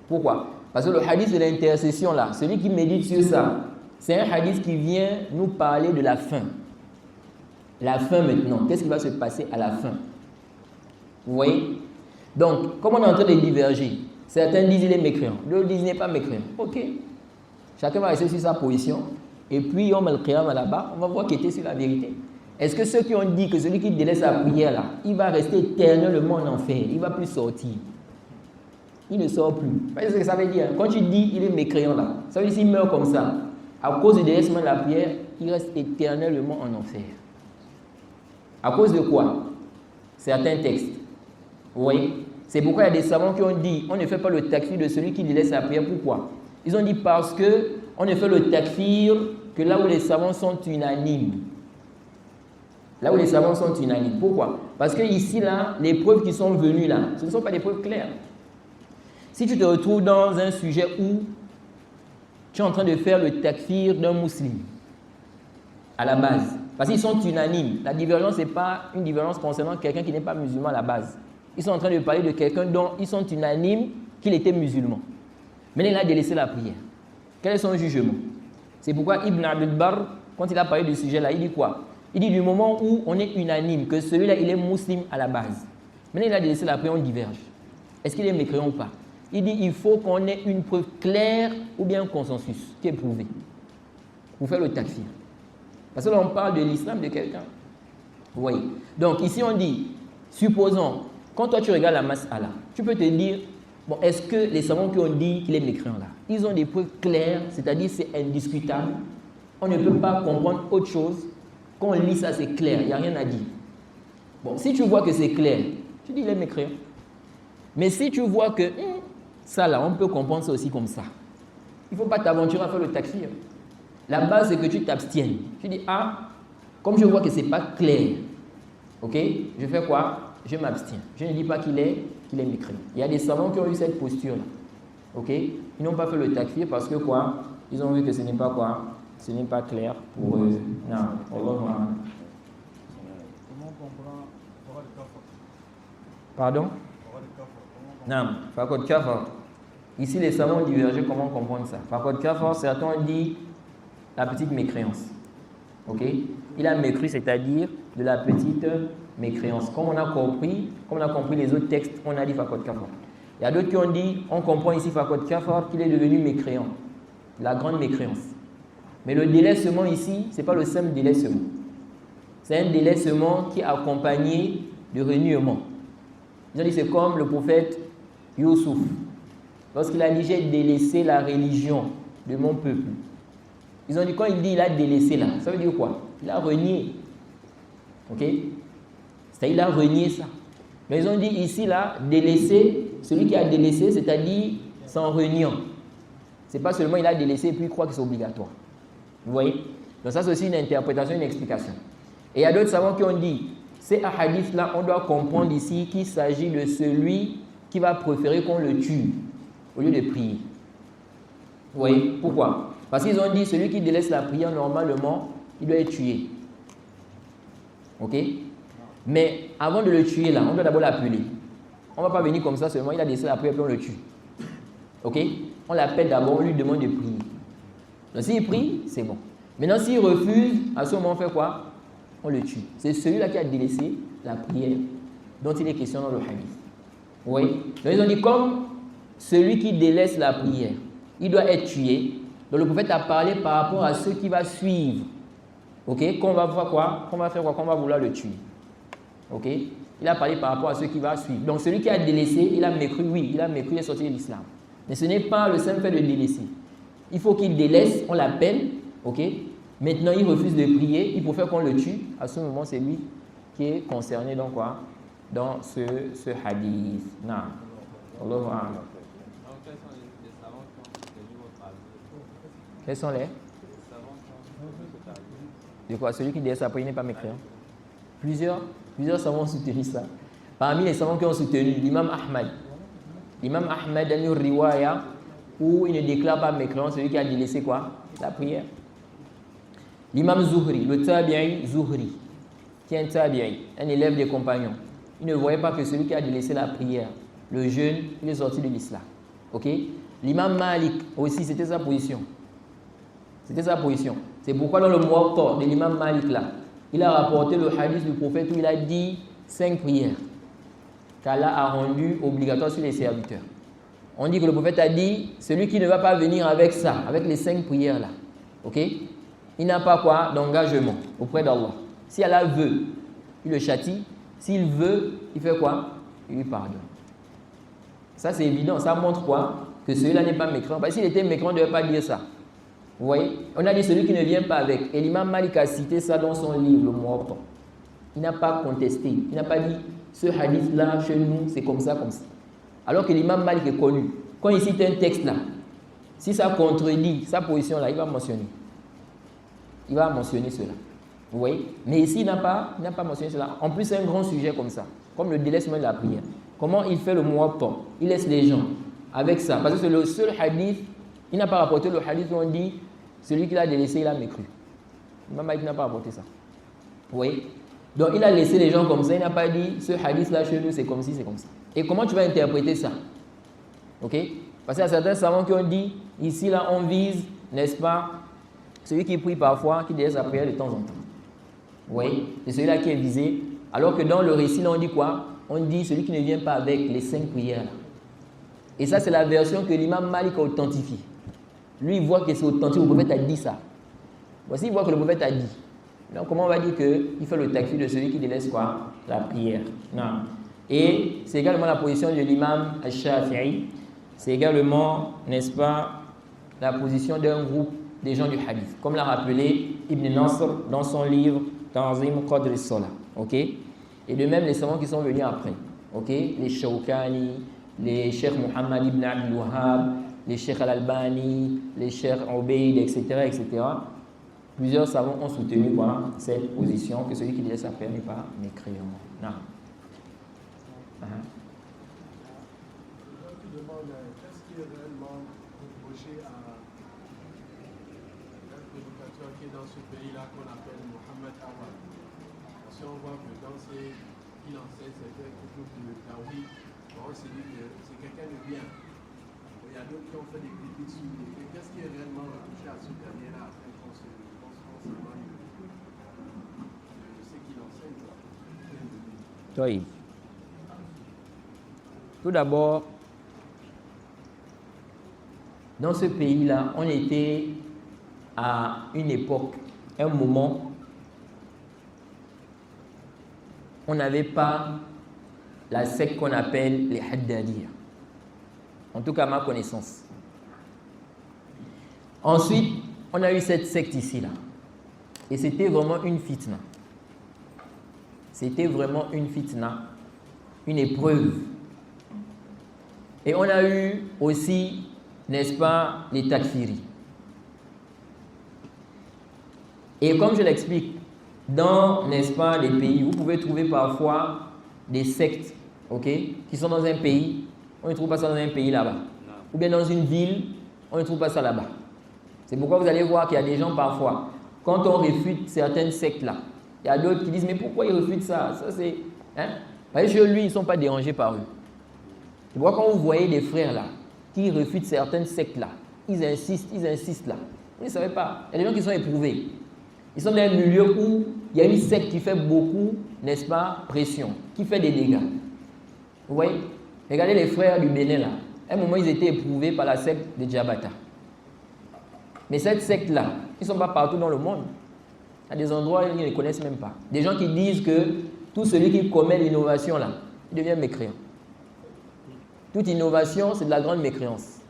Pourquoi? Parce que le hadith de l'intercession là, celui qui médite sur ça, c'est un hadith qui vient nous parler de la fin. La fin maintenant. Qu'est-ce qui va se passer à la fin? Vous voyez? Donc, comme on est en train de diverger, certains disent qu'il est mécréant, d'autres disent qu'il n'est pas mécréant. Ok. Chacun va rester sur sa position. Et puis, Yom al-Qiyamah là-bas, on va voir qu'il était sur la vérité. Est-ce que ceux qui ont dit que celui qui délaisse sa prière là, il va rester éternellement en enfer, il ne va plus sortir? Il ne sort plus. Vous voyez ce que ça veut dire? Quand tu dis qu'il est mécréant là, ça veut dire s'il meurt comme ça, à cause du délaissement de la prière, il reste éternellement en enfer. À cause de quoi? Certains textes. Vous voyez? C'est pourquoi il y a des savants qui ont dit on ne fait pas le takfir de celui qui délaisse sa prière. Pourquoi? Ils ont dit parce que on ne fait le takfir que là où les savants sont unanimes. Là où les savants sont unanimes. Pourquoi? Parce que ici, là, les preuves qui sont venues là, ce ne sont pas des preuves claires. Si tu te retrouves dans un sujet où tu es en train de faire le takfir d'un musulman, à la base, parce qu'ils sont unanimes, la divergence n'est pas une divergence concernant quelqu'un qui n'est pas musulman à la base. Ils sont en train de parler de quelqu'un dont ils sont unanimes qu'il était musulman. Mais il a délaissé la prière. Quel est son jugement? C'est pourquoi Ibn Abdul Barr, quand il a parlé du sujet là, il dit quoi? Il dit du moment où on est unanime, que celui-là il est musulman à la base. Maintenant il a délaissé la prière, on diverge. Est-ce qu'il est mécréant ou pas? Il dit il faut qu'on ait une preuve claire ou bien un consensus qui est prouvé pour faire le takfir. Parce que là on parle de l'islam de quelqu'un. Vous voyez? Donc ici on dit, supposons, quand toi tu regardes la mas'ala, tu peux te dire, bon, est-ce que les savants qui ont dit qu'il est mécréant là, ils ont des preuves claires, c'est-à-dire c'est indiscutable, on ne peut pas comprendre autre chose, quand on lit ça c'est clair, il n'y a rien à dire. Bon, si tu vois que c'est clair, tu dis il est mécréant. Mais si tu vois que ça là, on peut comprendre ça aussi comme ça, il ne faut pas t'aventurer à faire le takfir. La base c'est que tu t'abstiennes. Tu dis, comme je vois que ce n'est pas clair, ok, je fais quoi? Je m'abstiens. Je ne dis pas qu'il est mécréant. Il y a des savants qui ont eu cette posture-là. Ok? Ils n'ont pas fait le takfir parce que quoi? Ils ont vu que ce n'est pas quoi? Ce n'est pas clair pour eux. Non. Comment on comprend pardon? Non. Fakot Kafar. Ici, les savants ont divergé comment comprendre ça. Fakot Kafar, certains ont dit la petite mécréance. Ok? Il a mécru, c'est-à-dire de la petite mécréance. Comme on a compris les autres textes, on a dit Fakot Kafar. Il y a d'autres qui ont dit, on comprend ici Fakot Kafar qu'il est devenu mécréant. La grande mécréance. Mais le délaissement ici, ce n'est pas le simple délaissement. C'est un délaissement qui est accompagné de reniement. Ils ont dit c'est comme le prophète Youssouf. Lorsqu'il a dit j'ai délaissé la religion de mon peuple. Ils ont dit quand il dit il a délaissé là, ça veut dire quoi? Il a renié. Ok? C'est-à-dire il a renié ça. Mais ils ont dit ici là, délaisser, celui qui a délaissé, c'est-à-dire sans reniant. Ce n'est pas seulement il a délaissé et puis il croit que c'est obligatoire. Vous voyez? Donc ça c'est aussi une interprétation, une explication. Et il y a d'autres savants qui ont dit, ces hadiths-là, on doit comprendre ici qu'il s'agit de celui qui va préférer qu'on le tue au lieu de prier. Vous voyez, pourquoi? Parce qu'ils ont dit, celui qui délaisse la prière, normalement, il doit être tué. Ok? Mais avant de le tuer, là, on doit d'abord l'appeler. On ne va pas venir comme ça seulement, il a délaissé la prière, puis on le tue. Ok? On l'appelle d'abord, on lui demande de prier. Donc s'il prie, c'est bon. Maintenant, s'il refuse, à ce moment, on fait quoi? On le tue. C'est celui-là qui a délaissé la prière dont il est question dans le hadith. Oui. Donc ils ont dit, comme celui qui délaisse la prière, il doit être tué. Donc le prophète a parlé par rapport à ceux qui vont suivre. Ok? Qu'on va voir quoi? Qu'on va faire quoi? Qu'on va vouloir le tuer. Ok? Il a parlé par rapport à ceux qui vont suivre. Donc celui qui a délaissé, il a mécru, oui, il a mécru et sorti de l'islam. Mais ce n'est pas le simple fait de délaisser. Il faut qu'il délaisse, on l'appelle, ok? Maintenant, il refuse de prier, il préfère qu'on le tue. À ce moment, c'est lui qui est concerné dans quoi? Dans ce hadith. Non. Allah. Donc, quels sont les savants qui ont soutenu votre avis? Quels sont les? Les savants qui ont soutenu votre avis. De quoi? Celui qui délaisse sa prière n'est pas mécréant. Plusieurs savants ont soutenu ça. Parmi les savants qui ont soutenu, l'imam Ahmad. L'imam Ahmad a une riwaya où il ne déclare pas mécréant celui qui a délaissé quoi? La prière. L'imam Zuhri, le tabi'i Zuhri, qui est un tabi'i, un élève des compagnons, il ne voyait pas que celui qui a délaissé la prière, le jeûne, il est sorti de l'islam. Ok? L'imam Malik aussi, c'était sa position. C'était sa position. C'est pourquoi dans le Muwatta de l'imam Malik là, il a rapporté le hadith du prophète où il a dit 5 prières qu'Allah a rendues obligatoires sur les serviteurs. On dit que le prophète a dit, celui qui ne va pas venir avec ça, avec les 5 prières là, ok? Il n'a pas quoi d'engagement auprès d'Allah. Si Allah veut, il le châtie. S'il veut, il fait quoi? Il lui pardonne. Ça c'est évident, ça montre quoi? Que celui-là n'est pas mécréant. Parce que s'il était mécréant, il ne devait pas dire ça. Vous voyez? On a dit celui qui ne vient pas avec. Et l'imam Malik a cité ça dans son livre, le Muwatta. Il n'a pas contesté. Il n'a pas dit, ce hadith-là, chez nous, c'est comme ça, comme ça. Alors que l'imam Malik est connu. Quand il cite un texte là, si ça contredit sa position là, il va mentionner. Il va mentionner cela. Vous voyez? Mais ici, il n'a pas mentionné cela. En plus, c'est un grand sujet comme ça. Comme le délaissement de la prière. Comment il fait le Muwatta? Il laisse les gens avec ça. Parce que c'est le seul hadith, il n'a pas rapporté le hadith où on dit celui qui l'a délaissé, il a mécru. L'imam Malik n'a pas rapporté ça. Vous voyez? Donc, il a laissé les gens comme ça. Il n'a pas dit ce hadith-là chez nous, c'est comme ci, c'est comme ça. Et comment tu vas interpréter ça? Ok? Parce qu'il y a certains savants qui ont dit ici, là, on vise, n'est-ce pas, celui qui prie parfois, qui délaisse sa prière de temps en temps. Vous voyez? C'est celui-là qui est visé. Alors que dans le récit, là, on dit quoi? On dit celui qui ne vient pas avec les 5 prières. Là. Et ça, c'est la version que l'imam Malik a authentifiée. Lui, il voit que c'est authentique. Le prophète a dit ça. Voici, il voit que le prophète a dit. Donc, comment on va dire qu'il fait le takfir de celui qui délaisse quoi? La prière. Non. Et c'est également la position de l'imam al-Shafi'i. C'est également, n'est-ce pas, la position d'un groupe des gens du hadith. Comme l'a rappelé Ibn Nasr dans son livre Tanzim Qadr as-Salah. Ok? Et de même les savants qui sont venus après. Ok? Les Shawkani, les Cheikh Muhammad ibn Abdul Wahhab, les Cheikh Al-Albani, les Cheikh Ubayd, etc., etc. Plusieurs savants ont soutenu quoi, cette position que celui qui délaisse sa prière n'est pas mécréant. Non. Qu'est-ce qui est réellement reproché à un prédicateur qui est dans ce pays-là qu'on appelle Mohamed Awad? Parce qu'on voit que dans il enseigne certains groupes de Tawhid, on se dit que c'est quelqu'un de bien. Il y a d'autres qui ont fait des critiques sur lui. Qu'est-ce qui est réellement reproché à ce dernier-là afin qu'on se éloigne de ce qu'il enseigne? Oui. Tout d'abord, dans ce pays-là, on était à une époque, un moment, on n'avait pas la secte qu'on appelle les Haddadiyya. En tout cas, à ma connaissance. Ensuite, on a eu cette secte ici-là. Et c'était vraiment une fitna. C'était vraiment une fitna, une épreuve. Et on a eu aussi, n'est-ce pas, les takfiris. Et comme je l'explique, dans, n'est-ce pas, les pays, vous pouvez trouver parfois des sectes, ok, qui sont dans un pays, on ne trouve pas ça dans un pays là-bas. Ou bien dans une ville, on ne trouve pas ça là-bas. C'est pourquoi vous allez voir qu'il y a des gens parfois, quand on réfute certaines sectes-là, il y a d'autres qui disent, mais pourquoi ils refutent ça? Ça c'est... Hein? Parce que chez lui, ils ne sont pas dérangés par eux. C'est pourquoi quand vous voyez des frères là, qui refutent certaines sectes-là, ils insistent là. Vous ne savez pas. Il y a des gens qui sont éprouvés. Ils sont dans un milieu où il y a une secte qui fait beaucoup, n'est-ce pas, pression, qui fait des dégâts. Vous voyez? Regardez les frères du Bénin là. À un moment, ils étaient éprouvés par la secte de Djabata. Mais cette secte-là, ils ne sont pas partout dans le monde. À des endroits où ils ne les connaissent même pas. Des gens qui disent que tout celui qui commet l'innovation là, il devient mécréant. Toute innovation, c'est de la grande mécréance.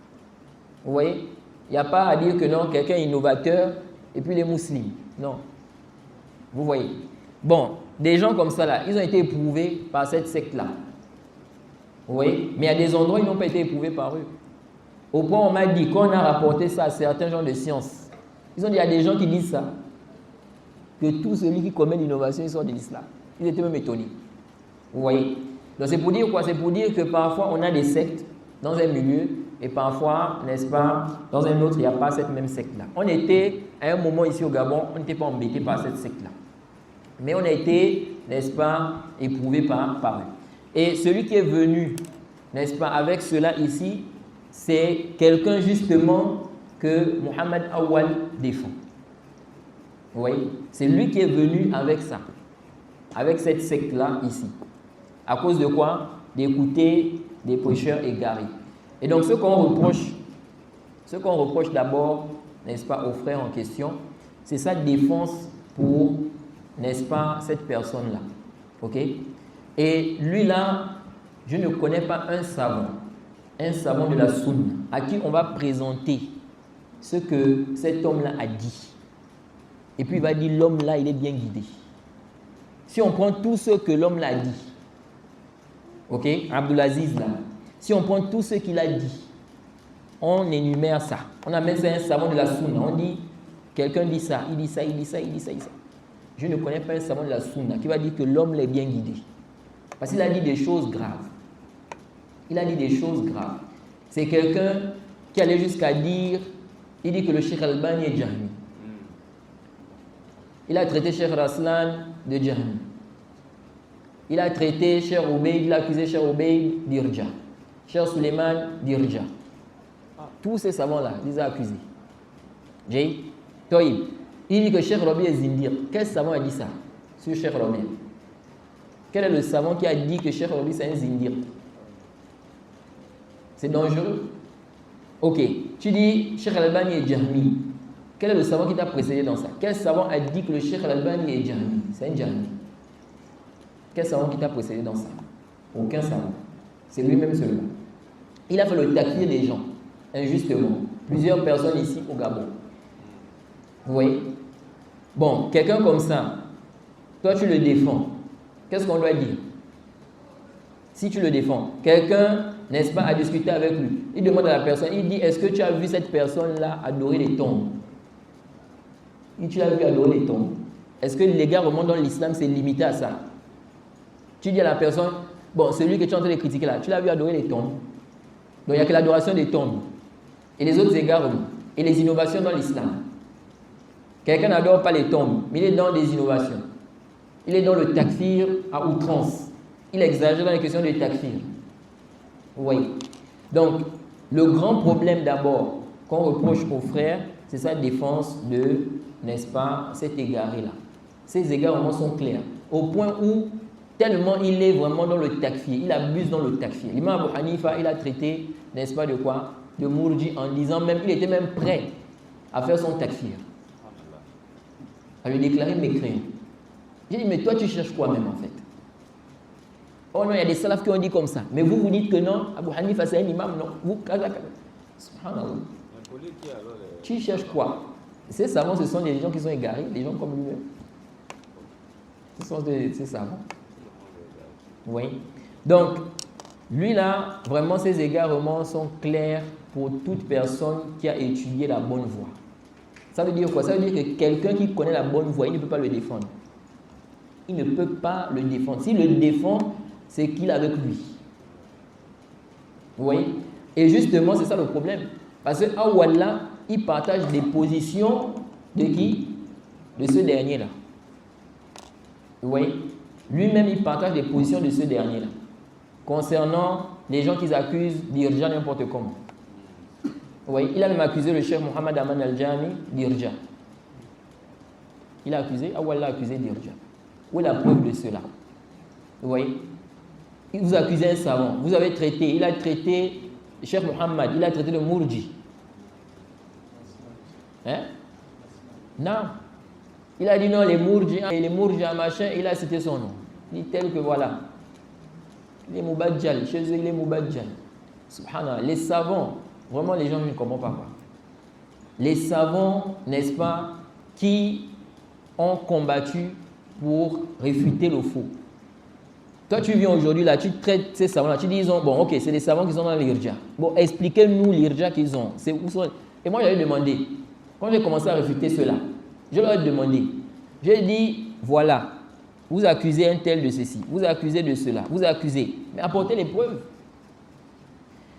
Vous voyez? Il n'y a pas à dire que non, quelqu'un est innovateur et puis les musulmans. Non. Vous voyez? Bon, des gens comme ça là, ils ont été éprouvés par cette secte-là. Vous voyez? Mais il y a des endroits où ils n'ont pas été éprouvés par eux. Au point où on m'a dit, quand on a rapporté ça à certains gens de science, ils ont dit, il y a des gens qui disent ça, que tout celui qui commet l'innovation, il sort de l'islam. Ils étaient même étonnés. Vous voyez? Donc c'est pour dire quoi? C'est pour dire que parfois on a des sectes dans un milieu et parfois, n'est-ce pas, dans un autre, il n'y a pas cette même secte-là. On était, à un moment ici au Gabon, on n'était pas embêté par cette secte-là. Mais on a été, n'est-ce pas, éprouvé par eux. Et celui qui est venu, n'est-ce pas, avec cela ici, c'est quelqu'un justement que Mohamed Awal défend. Vous voyez? C'est lui qui est venu avec ça, avec cette secte-là ici. À cause de quoi? D'écouter des prêcheurs égarés. Et donc ce qu'on reproche d'abord, n'est-ce pas, aux frères en question, c'est sa défense pour, n'est-ce pas, cette personne-là. Ok? Et lui là, je ne connais pas un savant de la Sunna, à qui on va présenter ce que cet homme-là a dit. Et puis il va dire, l'homme là, il est bien guidé. Si on prend tout ce que l'homme là a dit, ok, Abdulaziz là, si on prend tout ce qu'il a dit, on énumère ça. On amène ça à un savant de la Sunna. On dit, quelqu'un dit ça, il dit ça, il dit ça, il dit ça, il dit ça. Je ne connais pas un savant de la Sunna qui va dire que l'homme est bien guidé. Parce qu'il a dit des choses graves. Il a dit des choses graves. C'est quelqu'un qui allait jusqu'à dire, il dit que le Cheikh Albani est Jahmi. Il a traité Cheikh Raslan de Jahmi. Il a traité Cheikh Obeid, il a accusé Cheikh Obeid d'Irja. Cheikh Suleiman d'Irja. Tous ces savants-là, ils ont accusé. Jay Toïb, il dit que Cheikh Rabi est Zindir. Quel savant a dit ça sur Cheikh Rabi? Quel est le savant qui a dit que Cheikh Rabi c'est un Zindir? C'est dangereux. Ok, tu dis Cheikh Albani est Jahmi. Quel est le savant qui t'a précédé dans ça? Quel savant a dit que le Cheikh Albani est Jahmi? C'est un Jahmi. Quel savant qui t'a précédé dans ça? Aucun savant. C'est lui-même celui-là. Il a fait le takfir des gens, injustement. Plusieurs personnes ici au Gabon. Vous voyez? Bon, quelqu'un comme ça, toi tu le défends. Qu'est-ce qu'on doit dire? Si tu le défends, quelqu'un, n'est-ce pas, a discuté avec lui. Il demande à la personne, il dit, est-ce que tu as vu cette personne-là adorer les tombes? Et tu l'as vu adorer les tombes. Est-ce que les gars remontent dans l'islam, c'est limité à ça? Tu dis à la personne, bon, celui que tu es en train de critiquer là, tu l'as vu adorer les tombes. Donc il n'y a que l'adoration des tombes. Et les autres égarements. Et les innovations dans l'islam. Quelqu'un n'adore pas les tombes, mais il est dans des innovations. Il est dans le takfir à outrance. Il exagère dans les questions de takfir. Vous voyez? Donc, le grand problème d'abord qu'on reproche aux frères, c'est sa défense de, n'est-ce pas, cet égaré-là. Ces égarements sont clairs. Au point où, tellement il est vraiment dans le takfir, il abuse dans le takfir. L'imam Abu Hanifa, il a traité, n'est-ce pas, de quoi? De Mourji, en disant même, il était même prêt à faire son takfir. À lui déclarer mécréant. J'ai dit, mais toi tu cherches quoi même en fait? Oh non, il y a des salafs qui ont dit comme ça. Mais vous, vous dites que non, Abu Hanifa c'est un imam, non. Vous, subhanallah. Tu cherches quoi? Ces savants, ce sont des gens qui sont égarés, des gens comme lui-même. Ce sont ces savants. Oui. Donc, lui là, vraiment ses égarements sont clairs pour toute personne qui a étudié la bonne voie. Ça veut dire quoi? Ça veut dire que quelqu'un qui connaît la bonne voie, il ne peut pas le défendre. il ne peut pas le défendre. S'il le défend, c'est qu'il est avec lui. Vous voyez? Et justement, c'est ça le problème. Parce que Awallah, il partage des positions de qui? De ce dernier-là. Vous voyez? Lui-même, il partage des positions de ce dernier-là. Concernant les gens qui accusent d'irja n'importe comment. Vous voyez? Il a même accusé le cheikh Mohamed Aman Al-Jami d'irja. Il a accusé, Awallah a accusé d'irja. Où est la preuve de cela? Vous voyez? Il vous accuse un savant. Vous avez traité, il a traité le cheikh Mohamed, il a traité le Mourji. Hein? Non. Il a dit non, les Mourji, machin, il a cité son nom. Il dit tel que voilà. Les Moubadjal, chez eux, les Moubadjal. Subhanallah, les savants, vraiment les gens ne comprennent pas quoi. Les savants, n'est-ce pas, qui ont combattu pour réfuter le faux. Toi, tu viens aujourd'hui là, tu traites ces savants-là, tu dis, bon, ok, c'est des savants qui sont dans l'irja. Bon, expliquez-nous l'irja qu'ils ont. Où sont... Et moi, j'avais demandé, quand j'ai commencé à réfuter cela, je leur ai demandé, j'ai dit, voilà, vous accusez un tel de ceci, vous accusez de cela, vous accusez, mais apportez les preuves.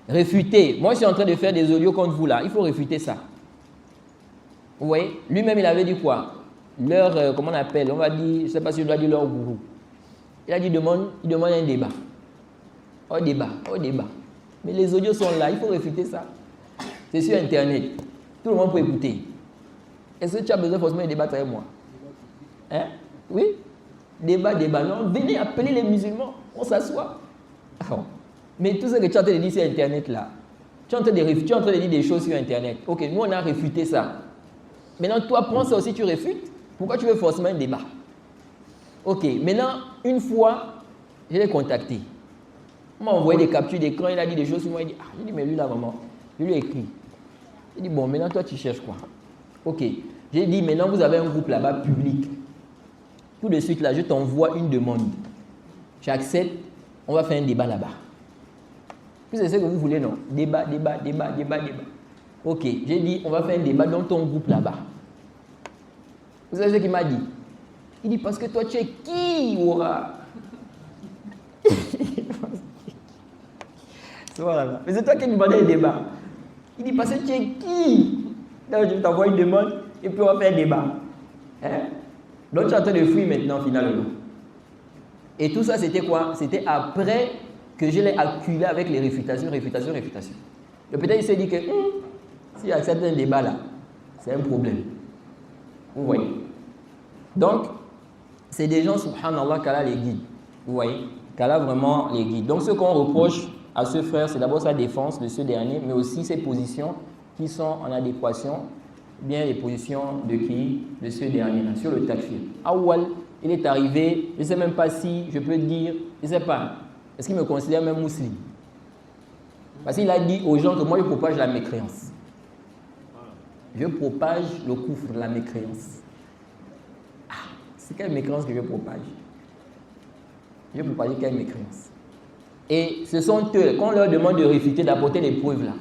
Réfutez. Moi, je suis en train de faire des audios contre vous là, il faut réfuter ça. Vous voyez? Lui-même, il avait dit quoi? Leur, comment on appelle? On va dire, je ne sais pas si je dois dire leur gourou. Il a dit, il demande un débat. Oh débat. Mais les audios sont là, il faut réfuter ça. C'est sur Internet. Tout le monde peut écouter. Est-ce que tu as besoin forcément de débattre avec moi? Hein? Oui? Débat. Non, venez appeler les musulmans. On s'assoit. Mais tout ce que tu es en train de dire sur Internet là, tu es en train de dire des choses sur Internet. Ok, nous on a réfuté ça. Maintenant, toi, prends ça aussi, tu réfutes. Pourquoi tu veux forcément un débat? Ok, maintenant, une fois, je l'ai contacté. On m'a envoyé des captures d'écran, il a dit des choses sur moi. Il dit, j'ai dit, mais lui là, vraiment, je lui ai écrit. Il dit, bon, maintenant, toi, tu cherches quoi? Ok, j'ai dit, maintenant, vous avez un groupe là-bas public. Tout de suite, là, je t'envoie une demande. J'accepte, on va faire un débat là-bas. Puis c'est ce que vous voulez, non? Débat. Ok, j'ai dit, on va faire un débat dans ton groupe là-bas. Vous savez ce qu'il m'a dit? Il dit, parce que toi, tu es qui, Aura? Voilà. Mais c'est toi qui me demandais le débat. Il dit, parce que tu es qui? Donc, je t'envoie une demande et puis on va faire un débat. Hein? Donc, tu es en train de fuir maintenant, finalement. Et tout ça, c'était quoi? C'était après que je l'ai acculé avec les réfutations. Et peut-être il s'est dit que s'il accepte un débat là, c'est un problème. Vous voyez? Donc, c'est des gens, subhanallah, qu'Allah les guide. Vous voyez? Qu'Allah vraiment les guide. Donc, ce qu'on reproche à ce frère, c'est d'abord sa défense de ce dernier, mais aussi ses positions qui sont en adéquation, bien les positions de qui? De ce dernier-là, sur le takfir. Awal, il est arrivé, je ne sais même pas si je peux dire, je ne sais pas, est-ce qu'il me considère même musulman? Parce qu'il a dit aux gens que moi, je propage la mécréance. Je propage le coufre, la mécréance. C'est quelle mécréance que je propage? Je propage quelle mécréance? Et ce sont eux, quand on leur demande de réfuter, d'apporter les preuves là,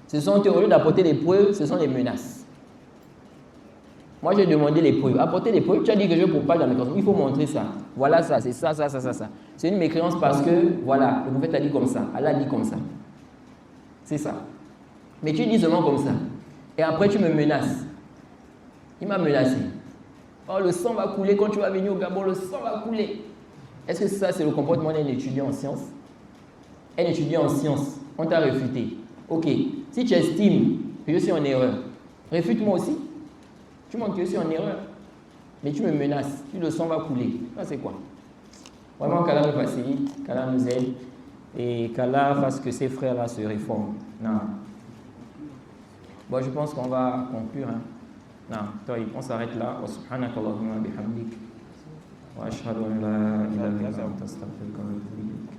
ce sont eux, au lieu d'apporter les preuves, ce sont des menaces. Moi, j'ai demandé les preuves. Apporter les preuves, tu as dit que je propage la mécréance. Il faut montrer ça. Voilà ça, c'est ça. C'est une mécréance parce que, voilà, le prophète a dit comme ça, Allah a dit comme ça. C'est ça. Mais tu dis seulement comme ça. Et après, tu me menaces. Il m'a menacé. Oh, le sang va couler quand tu vas venir au Gabon, le sang va couler. Est-ce que ça, c'est le comportement d'un étudiant en sciences? Un étudiant en sciences, on t'a réfuté. Ok, si tu estimes que je suis en erreur, réfute-moi aussi. Tu montres que je suis en erreur. Mais tu me menaces, le sang va couler. Ça, c'est quoi? Vraiment, qu'Allah nous facilite, qu'Allah nous aide et qu'Allah fasse que ces frères-là se réforment. Non. Bon, je pense qu'on va conclure. Non, on s'arrête là. Wa subhanaka Allahumma bihamdik. Wa ashhadu an la ilaha illa anta astaghfiruka wa atubu ilayk.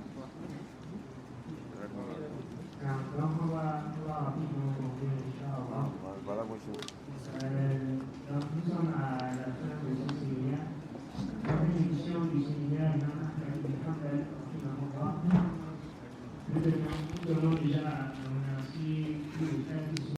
Nous sommes à la fin de ce séminaire. La bénédiction du séminaire nous donnons déjà à remercier tous les frères qui sont